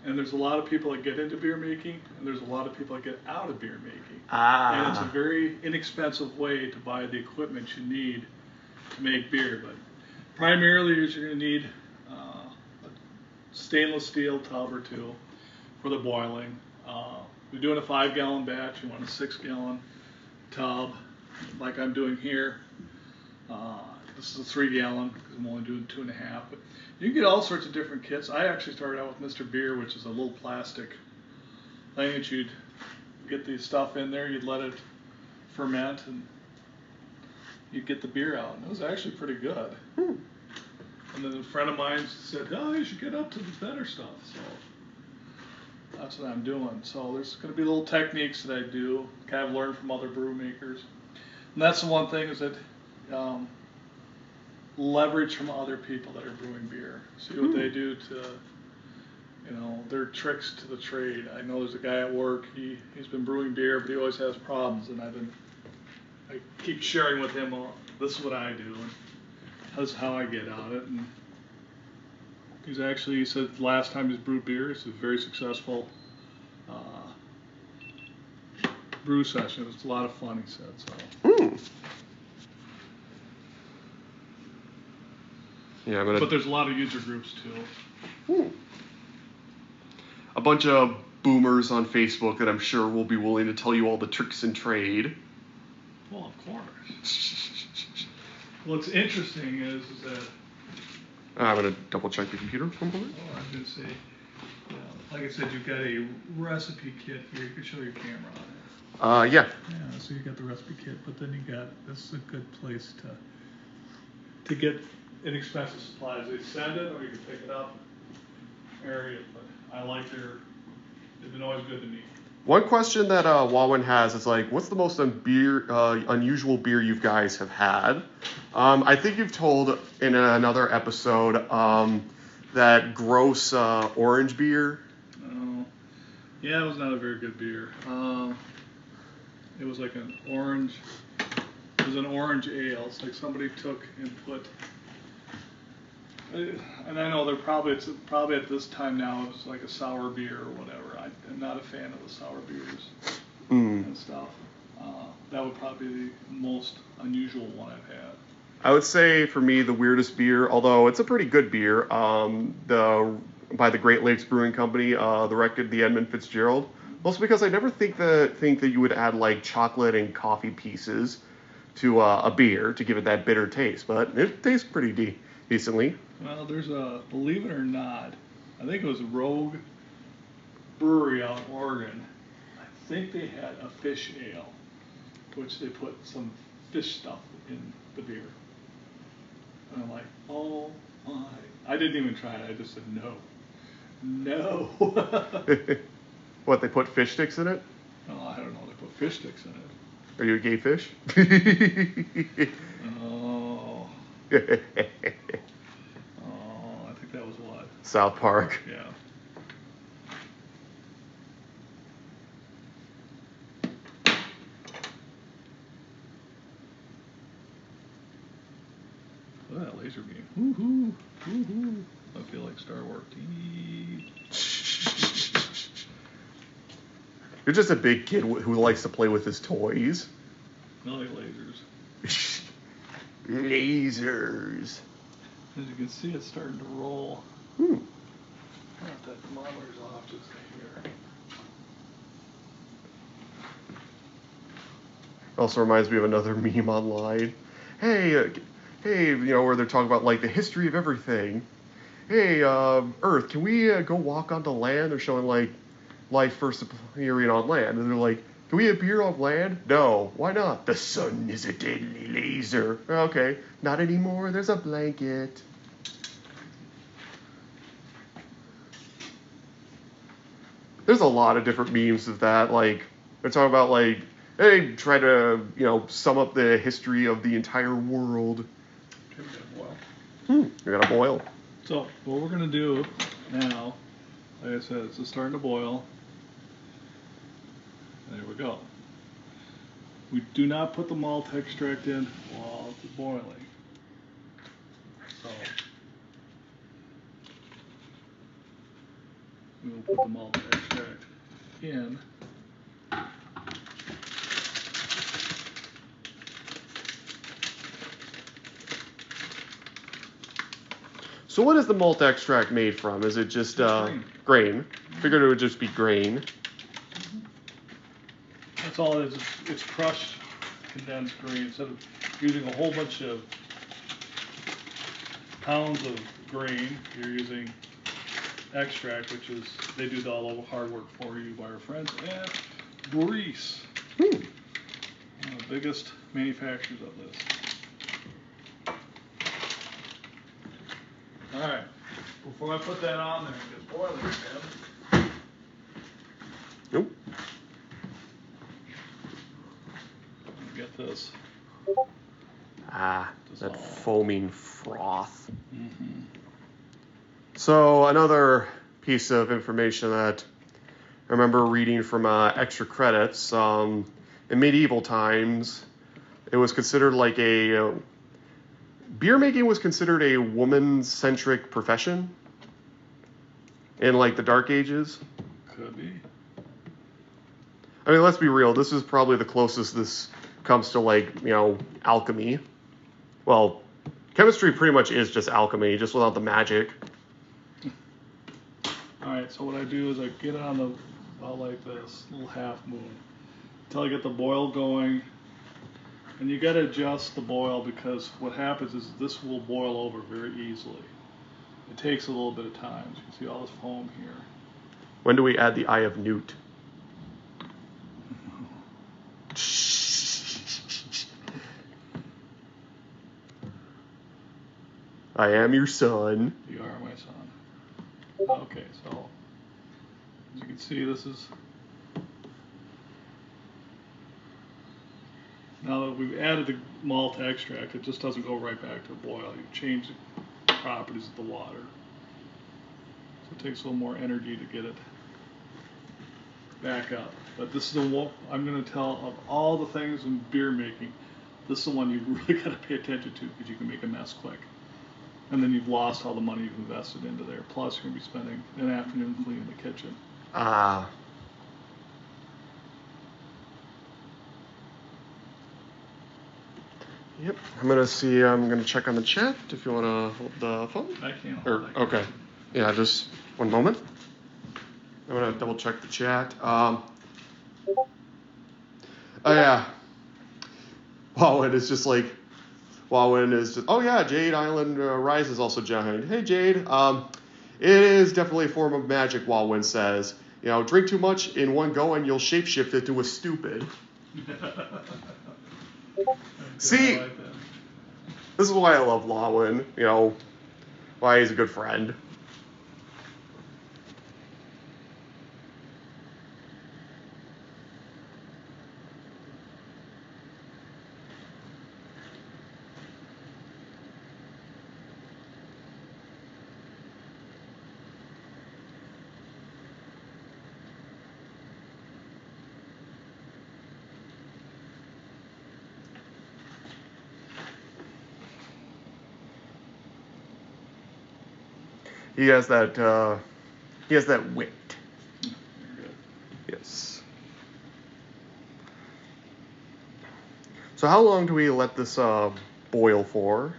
And there's a lot of people that get into beer making, and there's a lot of people that get out of beer making. And it's a very inexpensive way to buy the equipment you need to make beer. But primarily, you're going to need a stainless steel tub or two for the boiling. If you're doing a 5-gallon batch, you want a 6-gallon tub, like I'm doing here. This is a 3-gallon because I'm only doing 2.5. But you can get all sorts of different kits. I actually started out with Mr. Beer, which is a little plastic thing that you'd get the stuff in there, you'd let it ferment, and you'd get the beer out. And it was actually pretty good. And then a friend of mine said, "Oh, you should get up to the better stuff." So that's what I'm doing. So there's going to be little techniques that I do, kind of learn from other brew makers. And that's the one thing is that leverage from other people that are brewing beer. See what they do to, their tricks to the trade. I know there's a guy at work, he's been brewing beer, but he always has problems, and I keep sharing with him, this is what I do, and this is how I get out of it. And he said last time he's brewed beer, it's a very successful brew session. It's a lot of fun, he said. So. Yeah, But there's a lot of user groups too. A bunch of boomers on Facebook that I'm sure will be willing to tell you all the tricks in trade. Well, of course. What's interesting is that I'm going to double check the computer for a moment. I was going to say, like I said, you've got a recipe kit here. You can show your camera on it. Yeah. Yeah, so you got the recipe kit, but then this is a good place to get inexpensive supplies. They send it, or you can pick it up, carry it. But I like they've been always good to me. One question that Walwyn has is like, what's the most unusual beer you guys have had? I think you've told in another episode that gross orange beer. Oh, yeah, it was not a very good beer. It was like an orange ale. It's like somebody took and put, and I know it's probably at this time now it's like a sour beer or whatever. I'm not a fan of the sour beers and stuff. That would probably be the most unusual one I've had. I would say for me the weirdest beer, although it's a pretty good beer, the by the Great Lakes Brewing Company, the Edmund Fitzgerald. Mostly because I never think that you would add like chocolate and coffee pieces to a beer to give it that bitter taste, but it tastes pretty decently. Well, there's believe it or not, I think it was Rogue Brewery out in Oregon. I think they had a fish ale, which they put some fish stuff in the beer. And I'm like, oh my. I didn't even try it. I just said no. No. What, they put fish sticks in it? Oh, I don't know. They put fish sticks in it. Are you a gay fish? Oh. Oh, I think that was what? South Park. Yeah. Look at that laser beam. Woohoo! Woohoo! I feel like Star Wars. You're just a big kid who likes to play with his toys. I like lasers. Lasers. As you can see, it's starting to roll. Hmm. That thermometer's off just here. Also reminds me of another meme online. Hey, where they're talking about like the history of everything. Hey, Earth, can we go walk onto land? They're showing like life first appearing on land, and they're like, can we appear on land? No. Why not? The sun is a deadly laser. Okay, not anymore. There's a blanket. There's a lot of different memes of that. Like, they're talking about like, hey, try to, sum up the history of the entire world. Okay, we gotta boil. We gotta boil. So, what we're gonna do now, like I said, it's just starting to boil. There we go. We do not put the malt extract in while it's boiling. So, we will put the malt extract in. So what is the malt extract made from? Is it just grain? Figured it would just be grain. That's all it is. It's crushed condensed grain. Instead of using a whole bunch of pounds of grain, you're using extract, which is, they do all the hard work for you by our friends at Breeze. One of the biggest manufacturers of this. Alright, before I put that on there and get boiling again. Nope. Get this. Ah, that Dissolve. foaming froth. Mm-hmm. So another piece of information that I remember reading from extra credits, in medieval times, it was considered like beer making was considered a woman-centric profession in like the Dark Ages. Could be. I mean, let's be real. This is probably the closest this comes to like, alchemy. Well, chemistry pretty much is just alchemy, just without the magic. Alright, so what I do is I get it on the, about like this, little half moon, until I get the boil going. And you gotta adjust the boil because what happens is this will boil over very easily. It takes a little bit of time. As you can see all this foam here. When do we add the Eye of Newt? I am your son. You are my son. Okay, so as you can see, this is, now that we've added the malt extract, it just doesn't go right back to a boil. You change the properties of the water. So it takes a little more energy to get it back up. But this is the one I'm going to tell, of all the things in beer making, this is the one you really got to pay attention to because you can make a mess quick. And then you've lost all the money you've invested into there. Plus, you're going to be spending an afternoon cleaning the kitchen. Ah. Yep. I'm gonna check on the chat if you wanna hold the phone. I can't hold it. Okay. Yeah, just One moment. I'm gonna double check the chat. Oh yeah. Wowin is just like, Wowin is just, oh yeah, Jade Island Rise is also giant. Hey Jade. It is definitely a form of magic, Wowin says. You know, drink too much in one go and you'll shapeshift into a stupid. See, like that. This is why I love Wowin, you know, why he's a good friend. He has that wit. Yes. So how long do we let this boil for?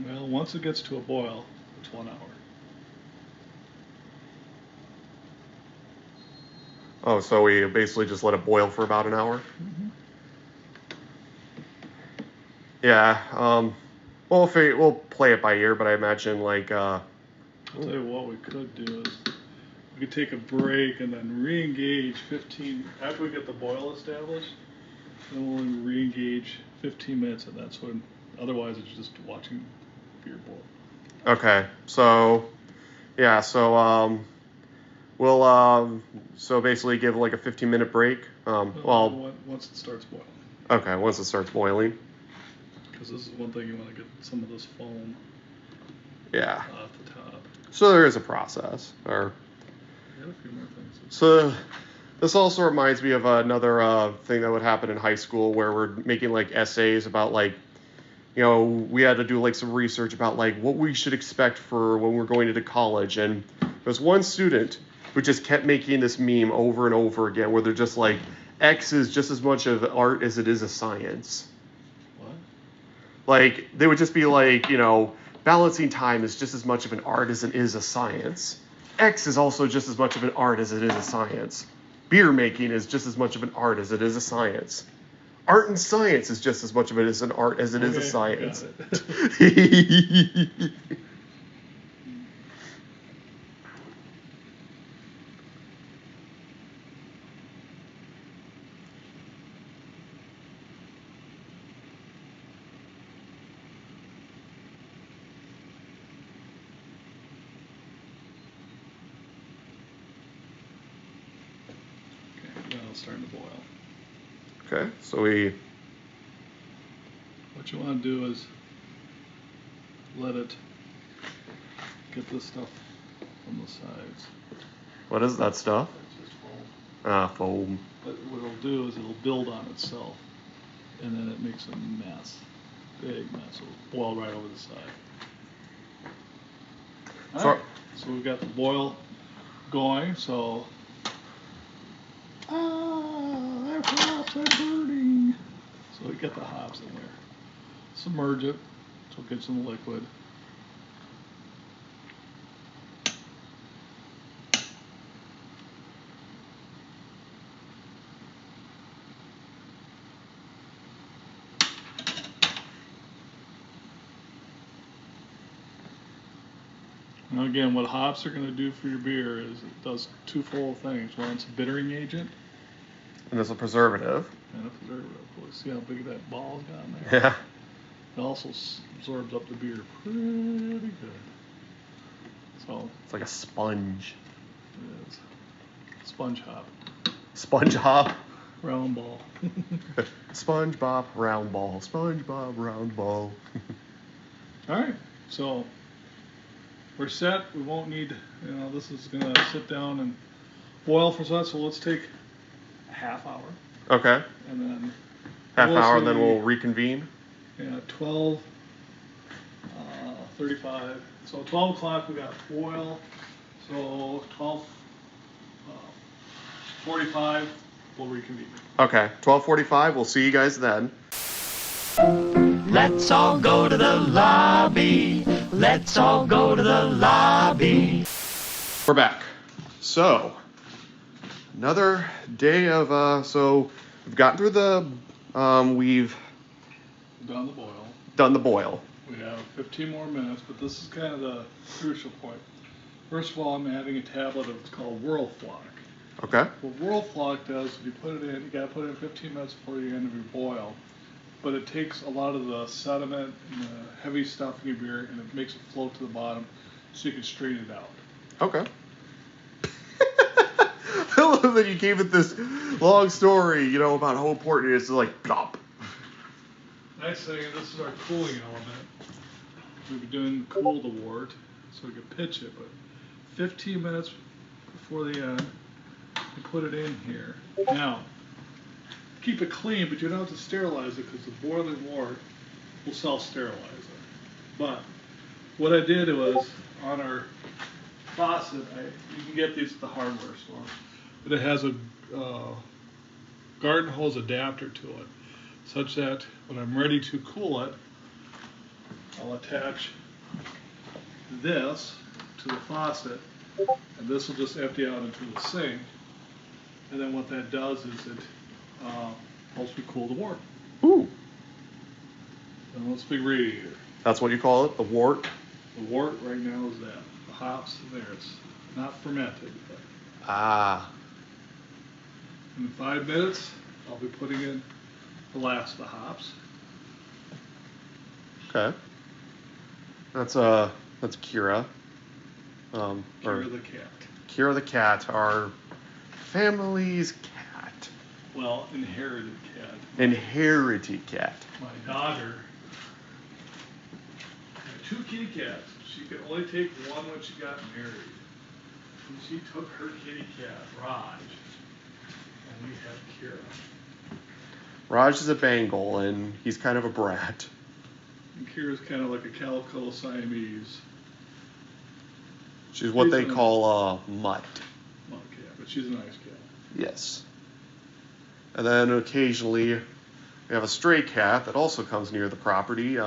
Well, once it gets to a boil, it's 1 hour. Oh, so we basically just let it boil for about an hour? Mm-hmm. Yeah. Well, we'll play it by ear, but I imagine like. I'll tell you what we could do is we could take a break and then re-engage 15 after we get the boil established. Then we'll re-engage 15 minutes, and that's when. Otherwise, it's just watching beer boil. Okay. So, yeah. So we'll so basically give like a 15-minute break. Once it starts boiling. Okay. Once it starts boiling. Because this is one thing you want to get some of this foam. Yeah. Off the top. So there is a process. Or. I got a few more things. So this also reminds me of another thing that would happen in high school where we're making like essays about like, you know, we had to do like some research about like what we should expect for when we're going into college. And there was one student who just kept making this meme over and over again where they're just like, X is just as much of art as it is a science. What? Like, they would just be like, you know, balancing time is just as much of an art as it is a science. X is also just as much of an art as it is a science. Beer making is just as much of an art as it is a science. Art and science is just as much of it as an art as it is a science. Got it. Now it's starting to boil. Okay, so we... What you want to do is let it get this stuff from the sides. What is that stuff? It's just foam. Ah, foam. But what it'll do is it'll build on itself, and then it makes a mess, big mess. It'll boil right over the side. All right. So we've got the boil going. So our hops are burning. So we get the hops in there. Submerge it so it gets in the liquid. Now again, what hops are going to do for your beer is it does twofold things. One, it's a bittering agent. And there's a preservative. And a preservative. Well, see how big that ball's got in there? Yeah. It also absorbs up the beer pretty good. So It's like a sponge. it is. Sponge hop. Sponge hop. Round ball. SpongeBob round ball. SpongeBob round ball. Alright, so we're set. We won't need, this is going to sit down and boil for that. So let's take a half hour. Okay. And then Half hour, and then we'll reconvene. Yeah, 12, 35. So 12 o'clock we got boil. So 12:45 we'll reconvene. Okay, 12:45. We'll see you guys then. Let's all go to the lobby. Let's all go to the lobby. We're back. So, another day of, so we've gotten through we've Done the boil. done the boil. We have 15 more minutes, but this is kind of the crucial point. First of all, I'm adding a tablet of what's called whirl flock. Okay. What whirl flock does, if you put it in, you gotta put it in 15 minutes before the end of your boil. But it takes a lot of the sediment and the heavy stuff in your beer and it makes it float to the bottom so you can strain it out. Okay. I love that you gave it this long story, about how important it is to plop. Nice thing, this is our cooling element. We've been doing cool the wort so we can pitch it, but 15 minutes before the end, you put it in here. Now, keep it clean, but you don't have to sterilize it because the boiling wort will self-sterilize it. But what I did was, on our faucet, you can get these at the hardware store, but it has a garden hose adapter to it, such that when I'm ready to cool it, I'll attach this to the faucet, and this will just empty out into the sink. And then what that does is it helps me cool the wort. Ooh. And let's be radiator. That's what you call it, the wort? The wort right now is that. The hops in there. It's not fermented. But Ah. in 5 minutes, I'll be putting in the last of the hops. Okay. That's Kira. Kira the cat. Kira the cat, our family's cat. Well, inherited cat. Inherited cat. My daughter had 2 kitty cats. She could only take one when she got married. And she took her kitty cat, Raj, and we had Kira. Raj is a Bengal, and he's kind of a brat. And Kira's kind of like a calico Siamese. She's what they call a mutt. Mutt cat, but she's a nice cat. Yes. And then occasionally we have a stray cat that also comes near the property,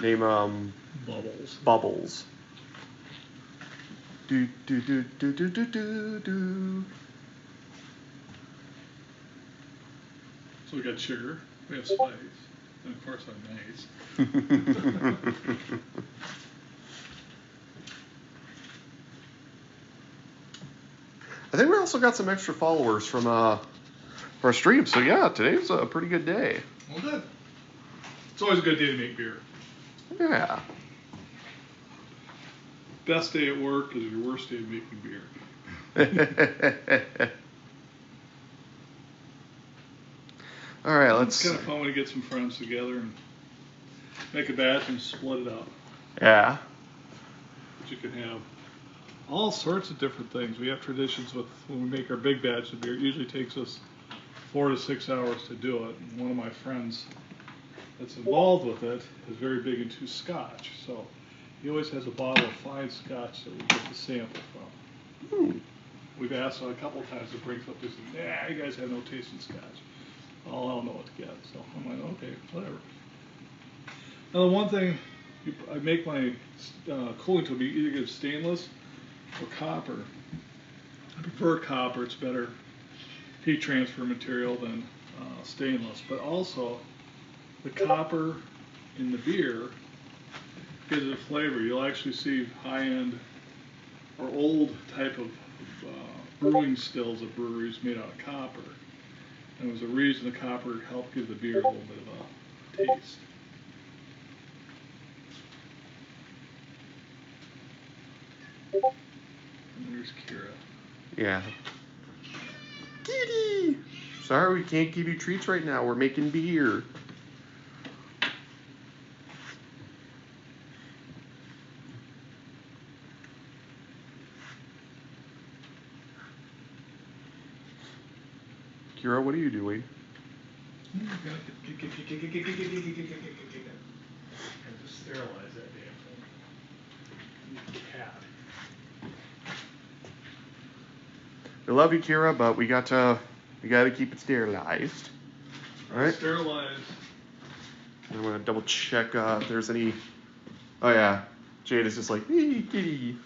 named Bubbles. Bubbles. Do do do do do do do do. So we got Sugar, we have Spice, and of course I'm Mace. I think we also got some extra followers from our stream. So yeah, today's a pretty good day. Well, good. It's always a good day to make beer. Yeah. Best day at work is your worst day of making beer. All right, let's. It's kind of fun when you get some friends together and make a batch and split it up. Yeah. But you can have all sorts of different things. We have traditions with when we make our big batch of beer. It usually takes us 4 to 6 hours to do it. And one of my friends that's involved with it is very big into Scotch. So he always has a bottle of fine Scotch that we get to sample from. Ooh. We've asked him a couple of times to bring something. He said, nah, you guys have no taste in Scotch. Oh, I don't know what to get. So I'm like, okay, whatever. Now, the one thing, I make my cooling tool, either get stainless or copper. I prefer copper. It's better heat transfer material than stainless. But also, the copper in the beer gives it a flavor. You'll actually see high-end or old type of brewing stills at breweries made out of copper. And there was a reason the copper helped give the beer a little bit of a taste. And there's Kira. Yeah. Kitty! Sorry, we can't give you treats right now. We're making beer. Kira, what are you doing? I have to sterilize that damn thing. Cat. We love you, Kira, but we got to keep it sterilized. All right. Sterilized. I'm gonna double check if there's any. Oh yeah, Jade is just like, kitty.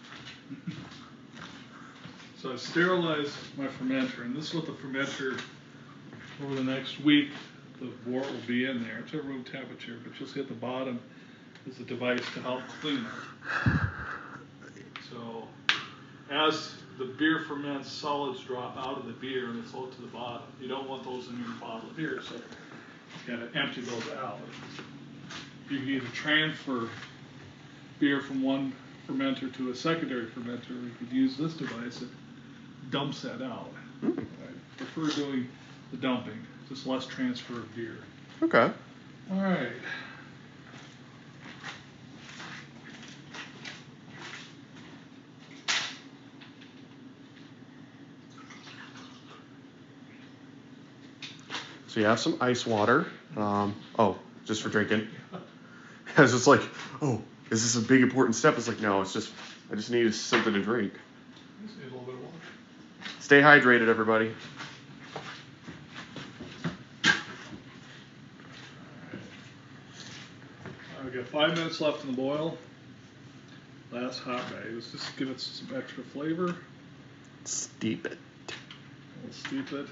So I sterilized my fermenter, and this is what the fermenter, over the next week, the wort will be in there. It's at room temperature, but you'll see at the bottom is a device to help clean it. So as the beer ferments, solids drop out of the beer and they float to the bottom. You don't want those in your bottle of beer, so you got to empty those out. You can either transfer beer from one fermenter to a secondary fermenter, or you could use this device that dumps that out. I prefer doing the dumping, just less transfer of beer. Okay. All right. So you have some ice water. Oh, just for drinking. I was just like, oh, is this a big important step? It's like, no, it's just, I just need something to drink. Just need a little bit of water. Stay hydrated, everybody. We've got 5 minutes left in the boil. Last hot bag. Let's just give it some extra flavor. Steep it. We'll steep it.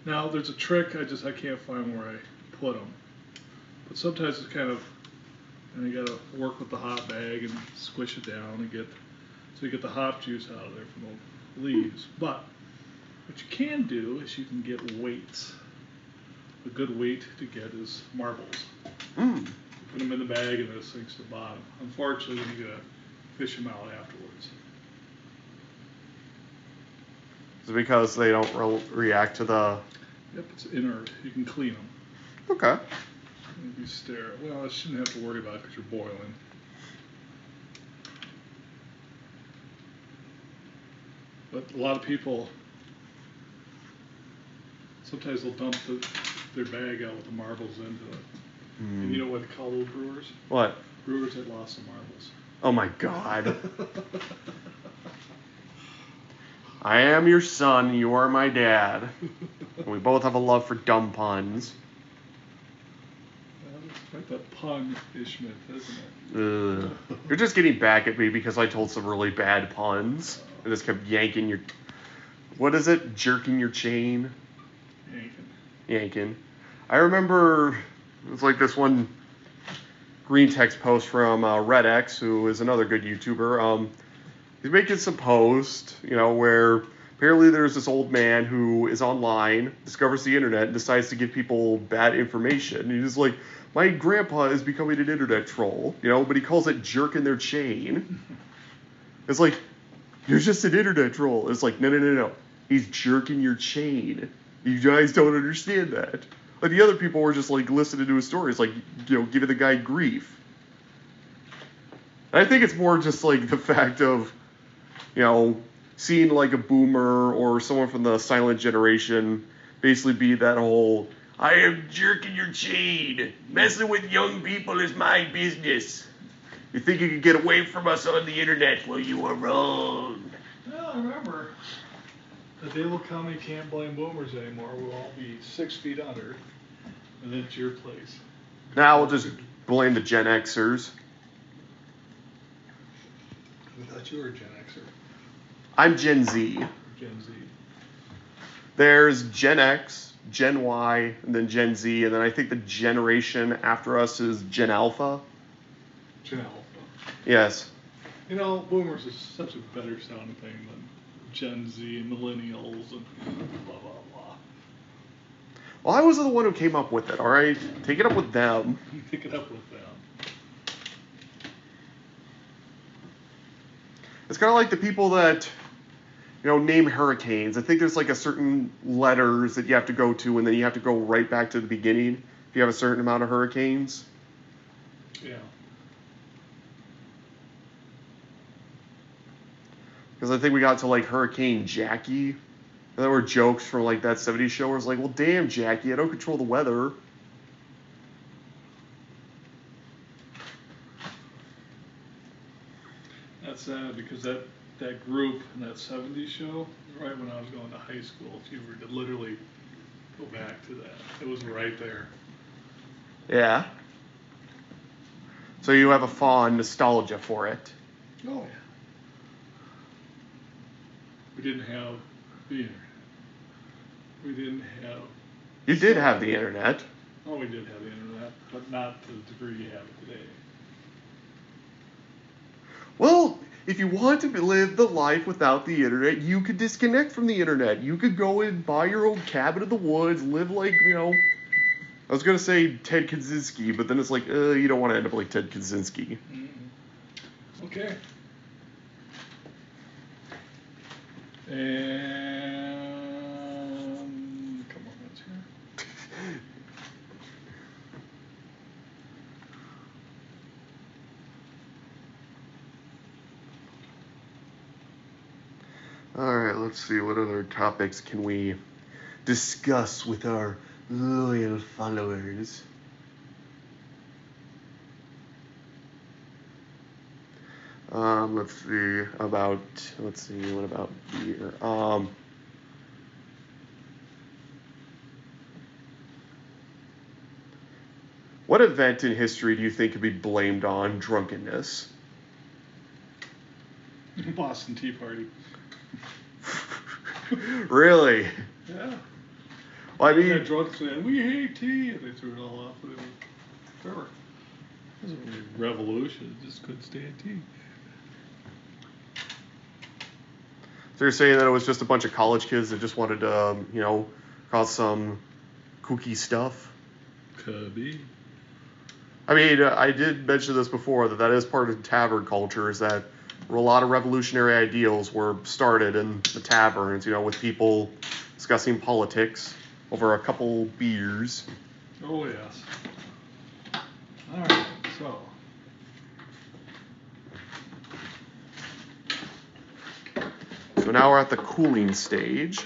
Now there's a trick. I can't find where I put them. But sometimes it's kind of, and you got to work with the hot bag and squish it down and get, so you get the hop juice out of there from the leaves. But what you can do is you can get weights. A good weight to get is marbles. Mm. Put them in the bag and it sinks to the bottom. Unfortunately, then you gotta fish them out afterwards. Is it because they don't react to the... Yep, it's inert. You can clean them. Okay. If you stare, well, I shouldn't have to worry about it because you're boiling. But a lot of people, sometimes they'll dump their bag out with the marbles into it. And you know what they call those brewers? What? Brewers that lost some marbles. Oh my God. I am your son, you are my dad. And we both have a love for dumb puns. Well, it's quite the pun-ishment, isn't it? You're just getting back at me because I told some really bad puns. I just kept yanking your... What is it? Jerking your chain? Yanking. I remember it was like this one green text post from Red X, who is another good YouTuber. He's making some post, where apparently there's this old man who is online, discovers the internet, and decides to give people bad information. And he's like, my grandpa is becoming an internet troll, but he calls it jerking their chain. It's like, you're just an internet troll. It's like, no. He's jerking your chain. You guys don't understand that. Like, the other people were just, like, listening to his stories, like, giving the guy grief. And I think it's more just, like, the fact of, seeing, like, a boomer or someone from the silent generation basically be that whole, I am jerking your chain. Messing with young people is my business. You think you can get away from us on the internet? Well, you are wrong. Well, I remember... The day will come you can't blame boomers anymore. We'll all be 6 feet under, and then it's your place. Now we'll just blame the Gen Xers. I thought you were a Gen Xer. I'm Gen Z. Gen Z. There's Gen X, Gen Y, and then Gen Z, and then I think the generation after us is Gen Alpha. Gen Alpha. Yes. Boomers is such a better sounding thing than Gen Z and millennials and blah, blah, blah. Well, I was the one who came up with it, all right? Take it up with them. Take it up with them. It's kind of like the people that, name hurricanes. I think there's like a certain letters that you have to go to, and then you have to go right back to the beginning if you have a certain amount of hurricanes. Yeah. Because I think we got to, like, Hurricane Jackie. And there were jokes from, like, that 70s show where it's like, well, damn, Jackie, I don't control the weather. That's sad because that group in that 70s show, right when I was going to high school, if you were to literally go back to that, it was right there. Yeah. So you have a fond nostalgia for it. Oh, yeah. We didn't have the internet. We didn't have... You did have the internet. Oh, we did have the internet, but not to the degree you have it today. Well, if you want to live the life without the internet, you could disconnect from the internet. You could go and buy your own cabin in the woods, live like, I was going to say Ted Kaczynski, but then it's like, you don't want to end up like Ted Kaczynski. Mm-hmm. Okay. And come on, that's here. All right, let's see. What other topics can we discuss with our loyal followers? Let's see. What about beer? What event in history do you think could be blamed on drunkenness? Boston Tea Party. Really? Yeah. Well, I mean, That drunk saying, we hate tea, and they threw it all off. It was a revolution. Just couldn't stand tea. So you're saying that it was just a bunch of college kids that just wanted to, cause some kooky stuff? Could be. I mean, I did mention this before, that is part of tavern culture, is that a lot of revolutionary ideals were started in the taverns, with people discussing politics over a couple beers. Oh, yes. All right, so. So now we're at the cooling stage.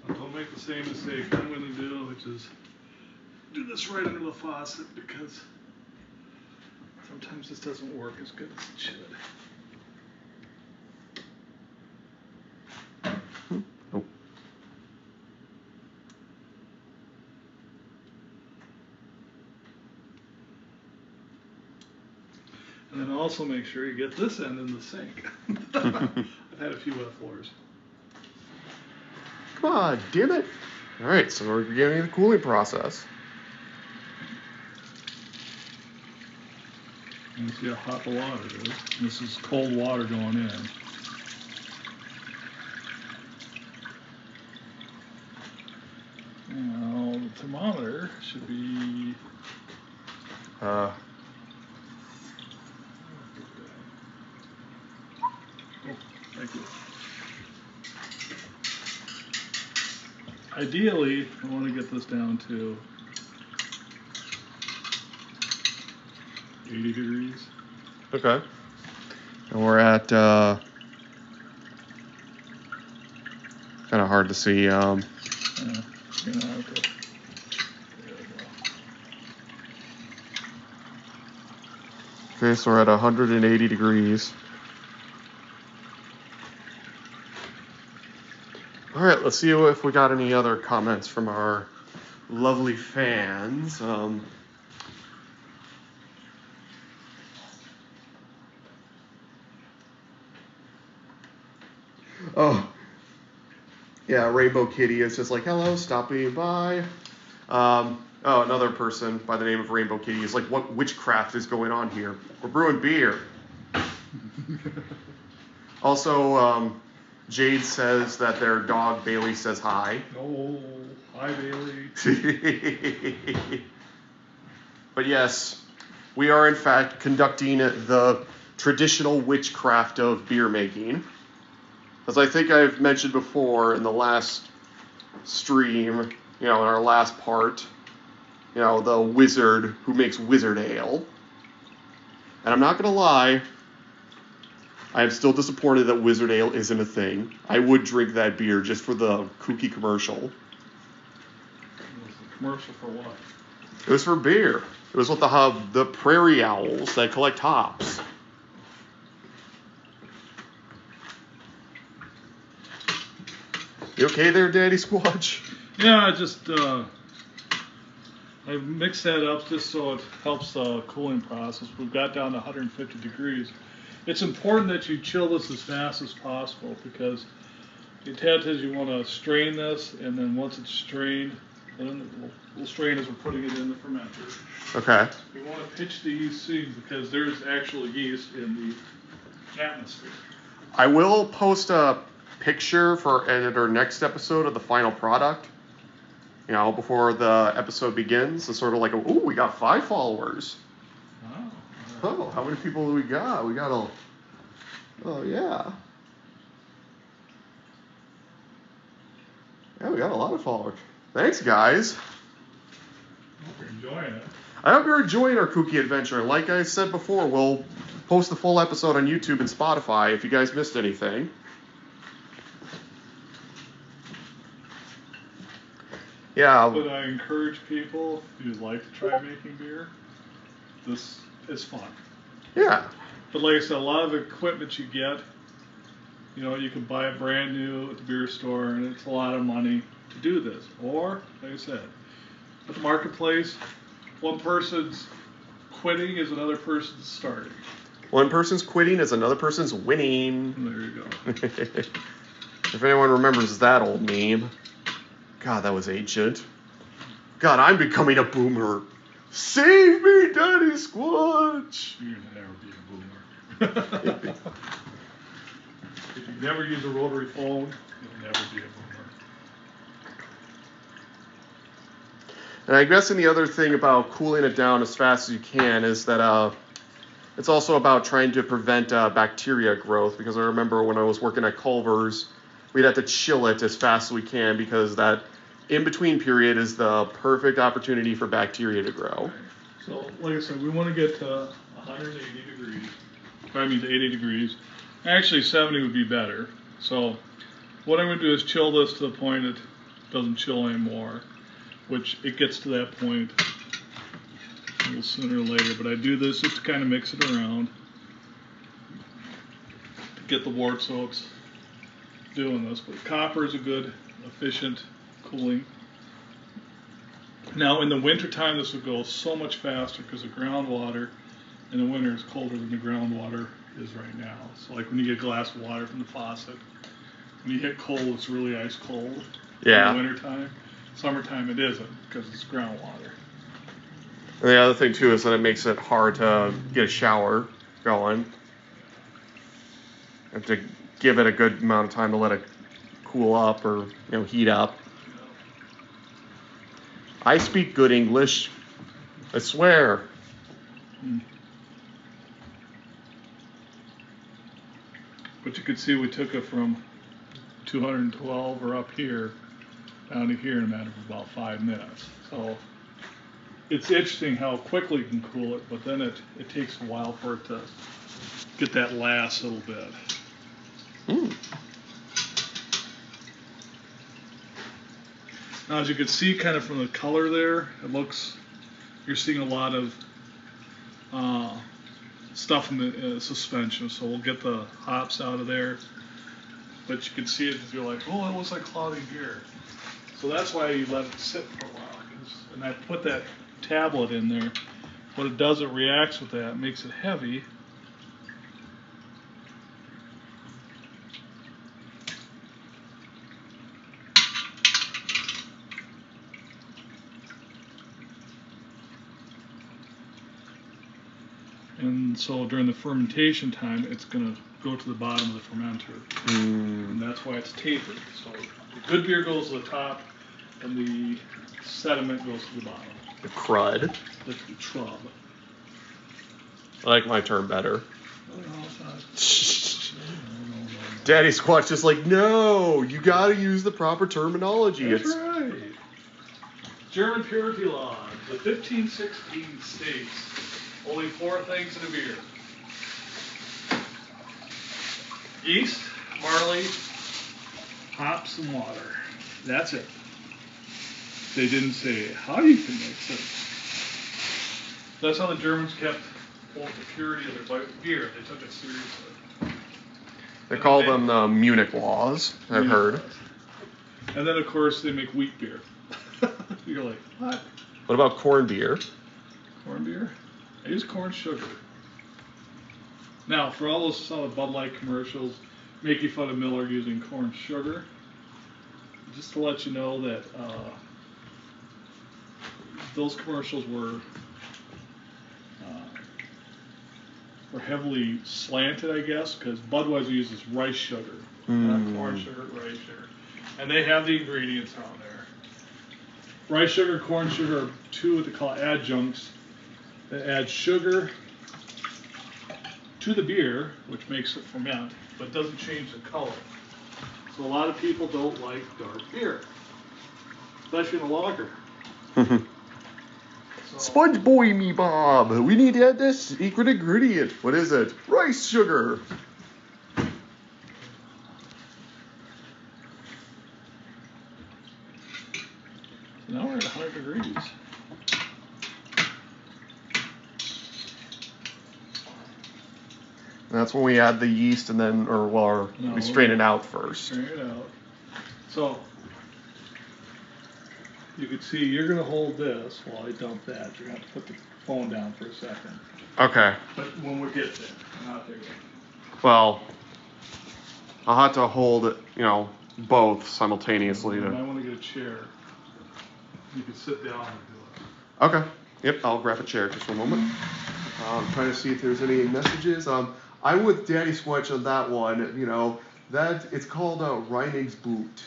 Don't make the same mistake I'm going to do, which is do this right under the faucet, because sometimes this doesn't work as good as it should. Oh. And then also make sure you get this end in the sink. I've had a few wet floors. Come on, damn it. All right, so we're beginning the cooling process. You see how hot the water is. This is cold water going in. Now, the thermometer should be... Oh, thank you. Ideally, I want to get this down to 80 degrees. Okay. And we're at, kind of hard to see. Okay, Okay, so we're at 180 degrees. All right, let's see if we got any other comments from our lovely fans. Oh, yeah, Rainbow Kitty is just like, hello, stopping by. Another person by the name of Rainbow Kitty is like, what witchcraft is going on here? We're brewing beer. Also, Jade says that their dog Bailey says hi. Oh, hi Bailey. But yes, we are in fact conducting the traditional witchcraft of beer making. As I think I've mentioned before in the last stream, in our last part, the wizard who makes wizard ale. And I'm not going to lie, I am still disappointed that Wizard Ale isn't a thing. I would drink that beer just for the kooky commercial. It was a commercial for what? It was for beer. It was with the prairie owls that collect hops. You okay there, DaddySquatch? Yeah, I mixed that up just so it helps the cooling process. We've got down to 150 degrees. It's important that you chill this as fast as possible because the intent is you want to strain this, and then once it's strained, then we'll strain as we're putting it in the fermenter. Okay. We want to pitch the yeast seed because there's actual yeast in the atmosphere. I will post a picture for our next episode of the final product. You know, before the episode begins. It's sort of like, ooh, we got 5 followers. Oh, how many people do we got? We got oh, yeah. Yeah, we got a lot of followers. Thanks, guys. I hope you're enjoying it. I hope you're enjoying our kooky adventure. And like I said before, we'll post the full episode on YouTube and Spotify if you guys missed anything. Yeah. But I encourage people, if you'd like to try making beer, this is fun. Yeah. But like I said, a lot of the equipment you get, you know, you can buy it brand new at the beer store, and it's a lot of money to do this. Or, like I said, at the marketplace, one person's quitting is another person's starting. One person's quitting is another person's winning. There you go. If anyone remembers that old meme. God, that was ancient. God, I'm becoming a boomer. Save me, DaddySquatch! You'll never be a boomer. If you never use a rotary phone, you'll never be a boomer. And I guess the other thing about cooling it down as fast as you can is that it's also about trying to prevent bacteria growth, because I remember when I was working at Culver's, we'd have to chill it as fast as we can because that in-between period is the perfect opportunity for bacteria to grow. So, like I said, we want to get to 180 degrees. I mean to 80 degrees. Actually, 70 would be better. So, what I'm going to do is chill this to the point it doesn't chill anymore, which it gets to that point a little sooner or later. But I do this just to kind of mix it around to get the wort so it's doing this. But copper is a good, efficient cooling. Now in the wintertime this would go so much faster because the groundwater in the winter is colder than the groundwater is right now. So like when you get a glass of water from the faucet, when you hit cold, it's really ice cold. Yeah. In the wintertime. Summertime it isn't because it's groundwater. And the other thing too is that it makes it hard to get a shower going. You have to give it a good amount of time to let it cool up or heat up. I speak good English. I swear. But you could see we took it from 212 or up here down to here in a matter of about 5 minutes. So it's interesting how quickly you can cool it, but then it takes a while for it to get that last little bit. Now, as you can see kind of from the color there, you're seeing a lot of stuff in the suspension, so we'll get the hops out of there. But you can see it, you're like, oh, it looks like cloudy beer. So that's why you let it sit for a while. And I put that tablet in there. What it does, it reacts with that, makes it heavy. And so during the fermentation time, it's going to go to the bottom of the fermenter. And that's why it's tapered. So the good beer goes to the top, and the sediment goes to the bottom. The crud. The trub. I like my term better. No, DaddySquatch is like, no, you got to use the proper terminology. That's right. German purity law. The 1516 states only 4 things in a beer: Yeast, barley, hops, and water. That's it. They didn't say how you can mix it. That's how the Germans kept the purity of their beer. They took it seriously. They call them the Munich laws, I've heard. And then, of course, they make wheat beer. You're like, what? What about corn beer? Corn beer? I use corn sugar. Now, for all those Bud Light commercials making fun of Miller using corn sugar, just to let you know that those commercials were heavily slanted, I guess, because Budweiser uses rice sugar, not corn sugar, rice sugar. And they have the ingredients on there. Rice sugar, corn sugar are two what they call adjuncts that add sugar to the beer, which makes it ferment, but doesn't change the color. So a lot of people don't like dark beer, especially in a lager. Sponge boy me, Bob. We need to add this secret ingredient. What is it? Rice sugar. Now we're at 100 degrees. That's when we add the yeast and then, we strain it out first. Strain it out. So, you can see you're going to hold this while I dump that. You're going to have to put the phone down for a second. Okay. But when we get there, not there yet. Well, I'll have to hold it, both simultaneously. You might want to get a chair. You can sit down and do it. Okay. Yep, I'll grab a chair just one moment. I'm trying to see if there's any messages. I'm with DaddySquatch on that one. It's called Reinigsboot.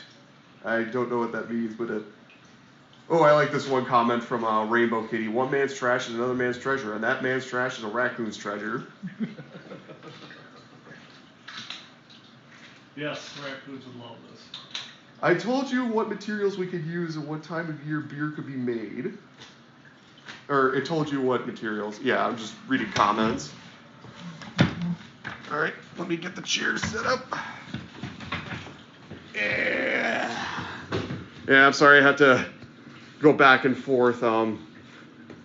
I don't know what that means, but I like this one comment from Rainbow Kitty. One man's trash is another man's treasure, and that man's trash is a raccoon's treasure. Yes, raccoons would love this. I told you what materials we could use and what time of year beer could be made. Or it told you what materials. Yeah, I'm just reading comments. All right, let me get the chair set up. Yeah, I'm sorry I had to go back and forth.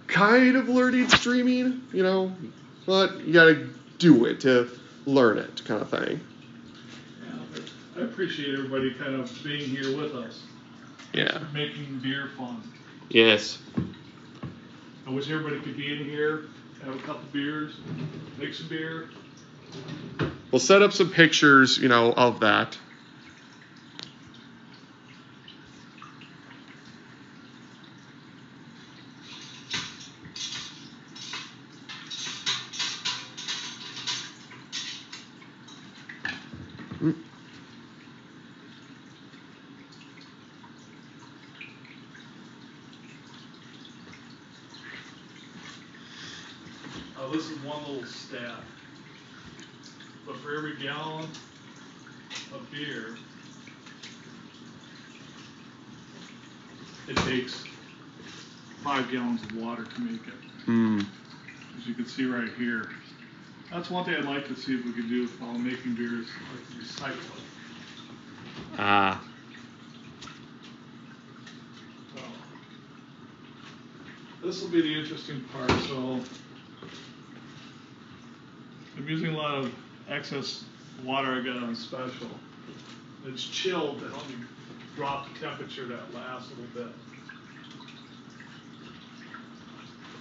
Kind of learning streaming, but you gotta do it to learn it, kind of thing. Yeah, but I appreciate everybody kind of being here with us. Yeah. Making beer fun. Yes. I wish everybody could be in here, have a couple beers, make some beer. We'll set up some pictures, of that. This is one little stat. But for every gallon of beer, it takes 5 gallons of water to make it. As you can see right here. That's one thing I'd like to see if we could do while making beers, like recycling. So, this will be the interesting part. So, I'm using a lot of excess water I got on special. It's chilled to help me drop the temperature that last little bit.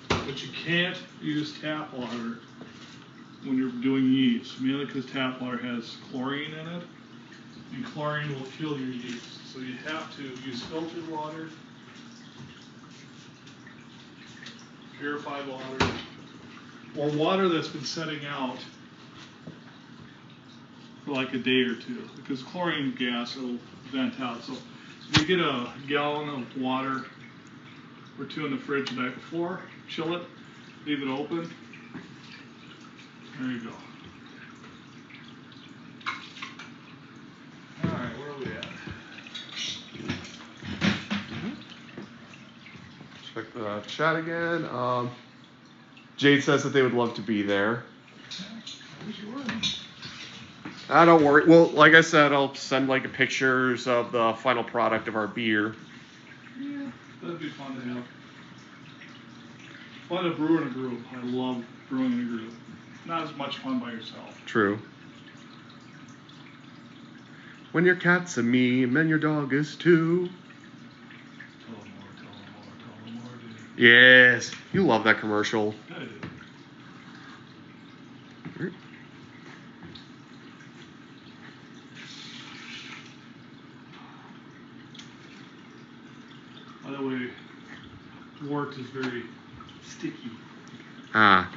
But you can't use tap water when you're doing yeast, mainly because tap water has chlorine in it, and chlorine will kill your yeast. So you have to use filtered water, purified water, or water that's been setting out for like a day or two, because chlorine gas will vent out. So you get a gallon of water or 2 in the fridge the night before, chill it, leave it open. There you go. All right, where are we at? Check the chat again. Jade says that they would love to be there. Don't worry. Well, like I said, I'll send like pictures of the final product of our beer. Yeah, that'd be fun to have. Fun to brew in a group. I love brewing in a group. Not as much fun by yourself. True. When your cat's a meme and your dog is too. Tell them more, dude. Yes, you love that commercial. I do. By the way, wort is very sticky. Ah.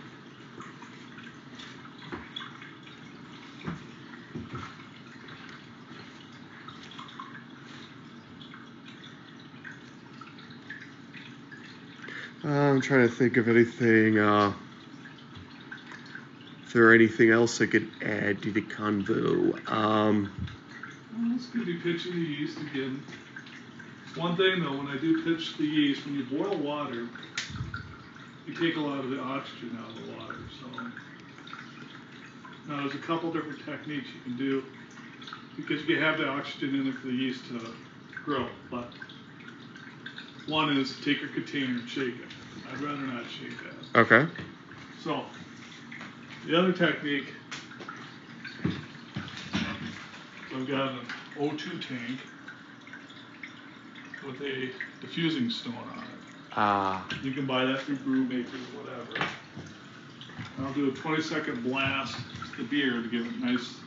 I'm trying to think of anything. Is there anything else I could add to the convo? Well, it's going to be pitching the yeast again. One thing though, when I do pitch the yeast, when you boil water, you take a lot of the oxygen out of the water. So now there's a couple different techniques you can do because you have the oxygen in it for the yeast to grow. But one is take your container and shake it. I'd rather not shake that. Okay. So the other technique, I've got an O2 tank with a diffusing stone on it. Ah. You can buy that through brew makers, whatever. And I'll do a 20-second blast to the beer to give it a nice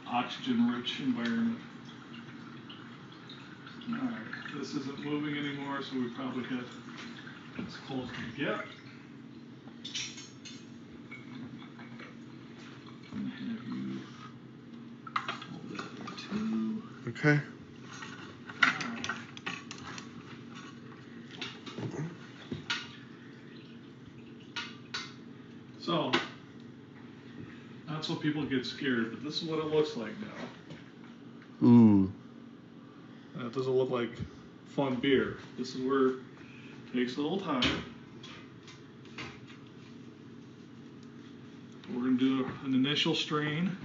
oxygen-rich environment. Alright, this isn't moving anymore, so we probably hit as close as we get. I'm gonna have you hold that there too. Okay. So, that's what people get scared, but this is what it looks like now. Ooh. And it doesn't look like fun beer. This is where it takes a little time. We're going to do an initial strain.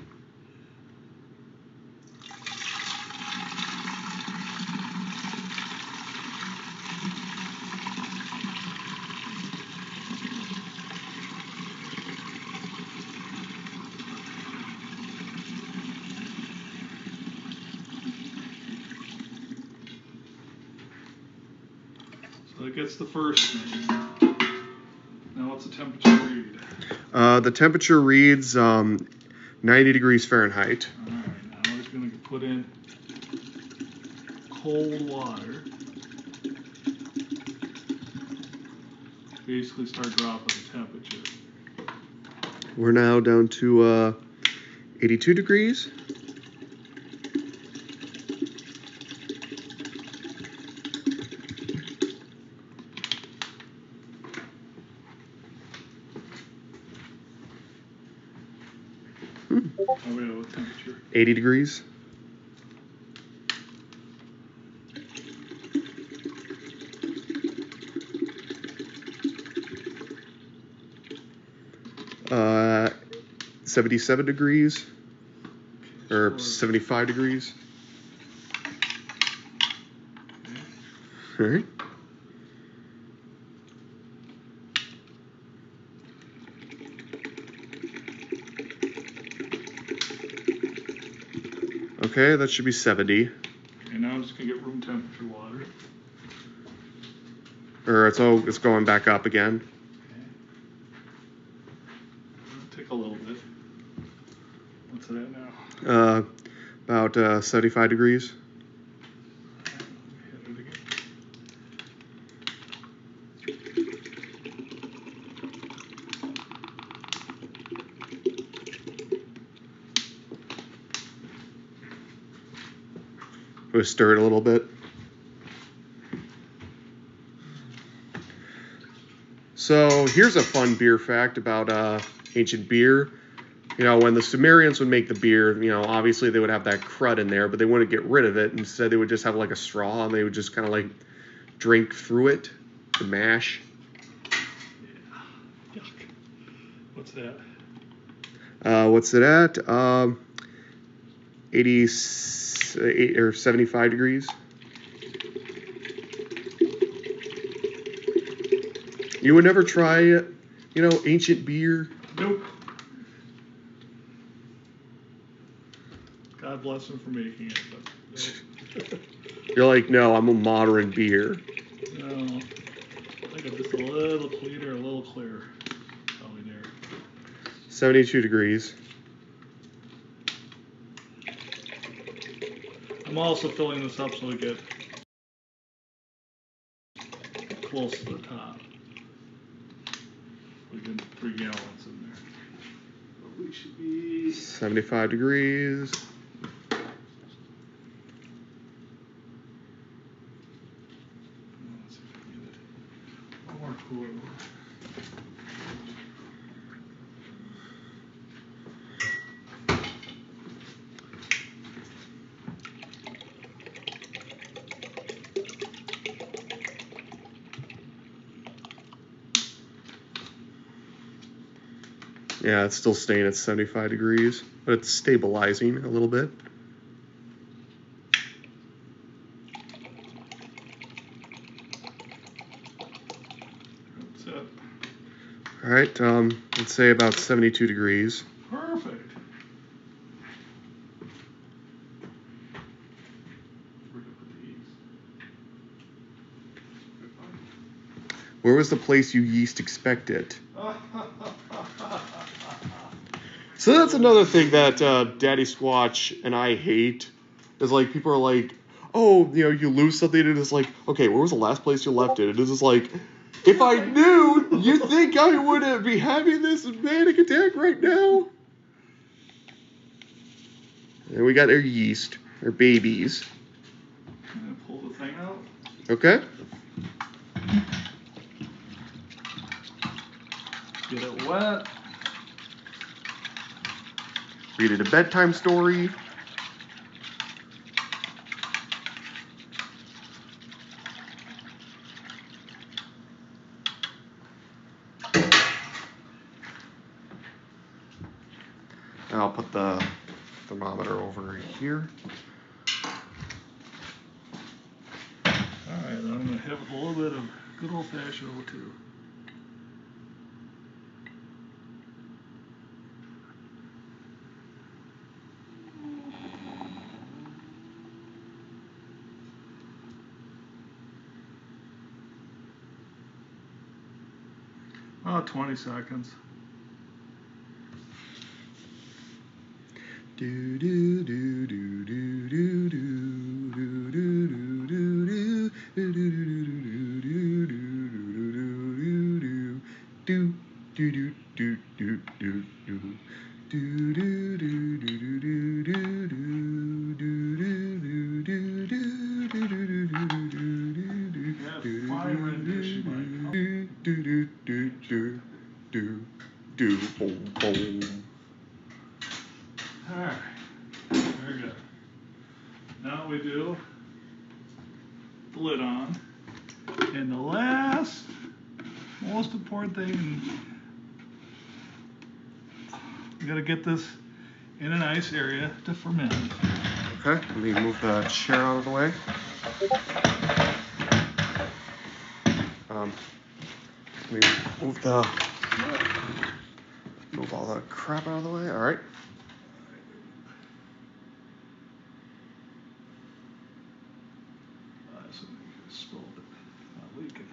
So that gets the first strain. Now what's the temperature read? The temperature reads 90 degrees Fahrenheit. Alright, now we're just going to put in cold water. Basically start dropping the temperature. We're now down to 82 degrees. Oh, wait, what temperature? 80 degrees. Uh, 77 degrees. Or 75 degrees. All right. Okay, that should be 70. Okay, now I'm just going to get room temperature water. Or it's going back up again. Okay. Take a little bit. What's it at now? About 75 degrees. Hit it again. We'll stir it a little bit. So here's a fun beer fact about ancient beer. You know, when the Sumerians would make the beer, you know, obviously they would have that crud in there, but they wouldn't get rid of it. Instead, they would just have like a straw, and they would just kind of like drink through it, the mash. Yeah. Yuck. What's that? What's it at? 88 or 75 degrees. You would never try, ancient beer? Nope. God bless him for making it, but nope. You're like, no, I'm a modern beer. No. I think I'm just a little cleaner, a little clearer. Probably there. 72 degrees. I'm also filling this up so we get close to the top. We get 3 gallons in there. But we should be 75 degrees. Let's see if I can get it. One more cooler. Yeah, it's still staying at 75 degrees, but it's stabilizing a little bit. That's it. All right, let's say about 72 degrees. Perfect. Where was the place you yeast expected? So that's another thing that DaddySquatch and I hate. Is like people are like, oh, you lose something, and it's like, okay, where was the last place you left it? And it's just like, if I knew, you think I would be having this manic attack right now? And we got our yeast, our babies. I'm gonna pull the thing out. Okay. Get it wet. Read it a bedtime story. And I'll put the thermometer over here. Alright, I'm gonna have a little bit of good old fashioned O2. About 20 seconds. Do do do do do do do do do do do Alright, very good. Now we do the lid on. And the last, most important thing, we gotta get this in a nice area to ferment. Okay, let me move the chair out of the way. Let me move all the crap out of the way. All right. Spilled it, not leaking.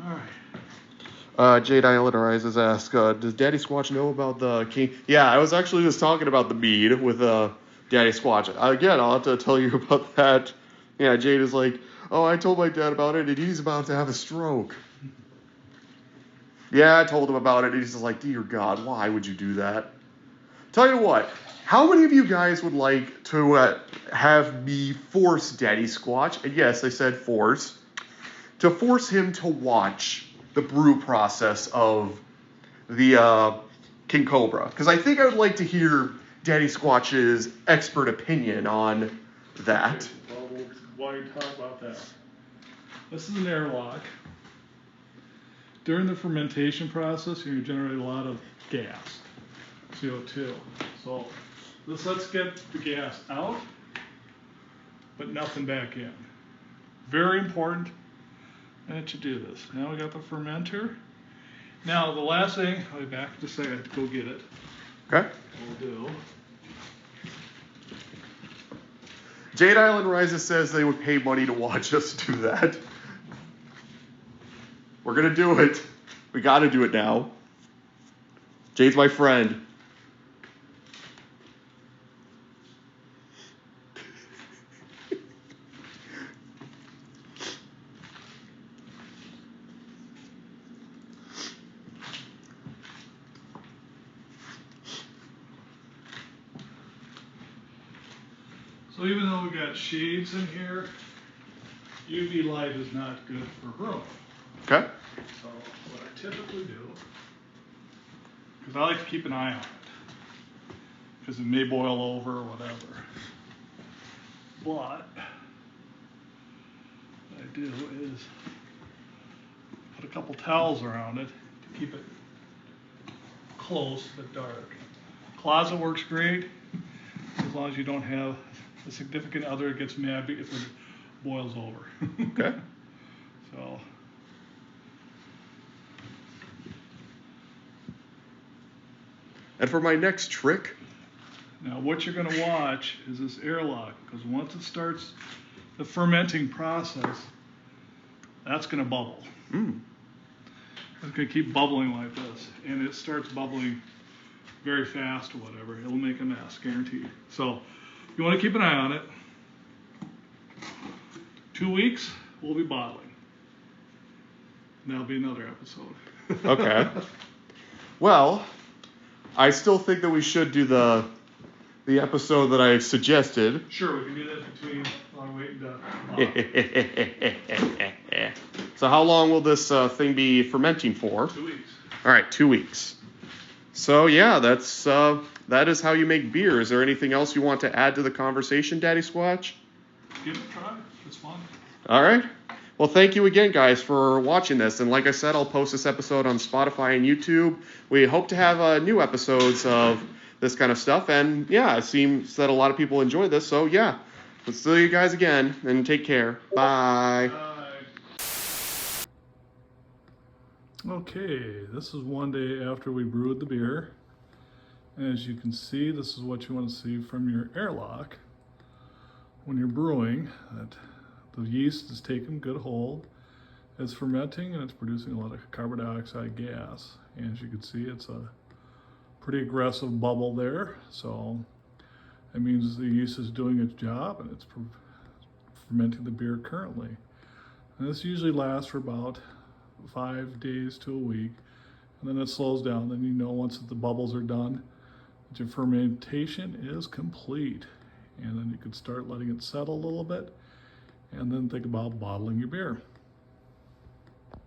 All right. Jade Islanderize has asked, does DaddySquatch know about the king? Yeah, I was actually just talking about the mead with DaddySquatch. Again, I'll have to tell you about that. Yeah, Jade is like, oh, I told my dad about it, and he's about to have a stroke. Yeah, I told him about it, and he's just like, dear God, why would you do that? Tell you what, how many of you guys would like to have me force DaddySquatch, and yes, I said force, to force him to watch the brew process of the King Cobra? Because I think I would like to hear DaddySquatch's expert opinion on that. Well, while you talk about that, this is an airlock. During the fermentation process, you generate a lot of gas. CO2. So let's get the gas out, but nothing back in. Very important that you do this. Now we got the fermenter. Now the last thing, I'll be back in a second, I have to go get it. Okay. We'll do. Jade Island Rises says they would pay money to watch us do that. We're gonna do it. We gotta do it now. Jade's my friend. So even though we got shades in here, UV light is not good for brewing. Okay. So what I typically do, because I like to keep an eye on it, because it may boil over or whatever. But what I do is put a couple towels around it to keep it close but dark. Closet works great as long as you don't have a significant other that gets mad if it boils over. Okay. So. And for my next trick. Now what you're going to watch is this airlock, because once it starts the fermenting process, that's going to bubble. It's going to keep bubbling like this, and it starts bubbling very fast or whatever. It'll make a mess, guaranteed. So you want to keep an eye on it. 2 weeks, we'll be bottling. And that'll be another episode. Okay. Well, I still think that we should do the episode that I suggested. Sure, we can do that between while we're waiting to So how long will this thing be fermenting for? 2 weeks. All right, 2 weeks. So yeah, that is how you make beer. Is there anything else you want to add to the conversation, DaddySquatch? Give it a try. It's fun. All right. Well, thank you again, guys, for watching this. And like I said, I'll post this episode on Spotify and YouTube. We hope to have new episodes of this kind of stuff. And yeah, it seems that a lot of people enjoy this. So yeah, let's see you guys again and take care. Bye. Okay, this is one day after we brewed the beer. And as you can see, this is what you want to see from your airlock when you're brewing. That the yeast is taking good hold. It's fermenting and it's producing a lot of carbon dioxide gas. And as you can see, it's a pretty aggressive bubble there. So that means the yeast is doing its job and it's fermenting the beer currently. And this usually lasts for about 5 days to a week. And then it slows down. Then you know once the bubbles are done, that your fermentation is complete. And then you can start letting it settle a little bit and then think about bottling your beer.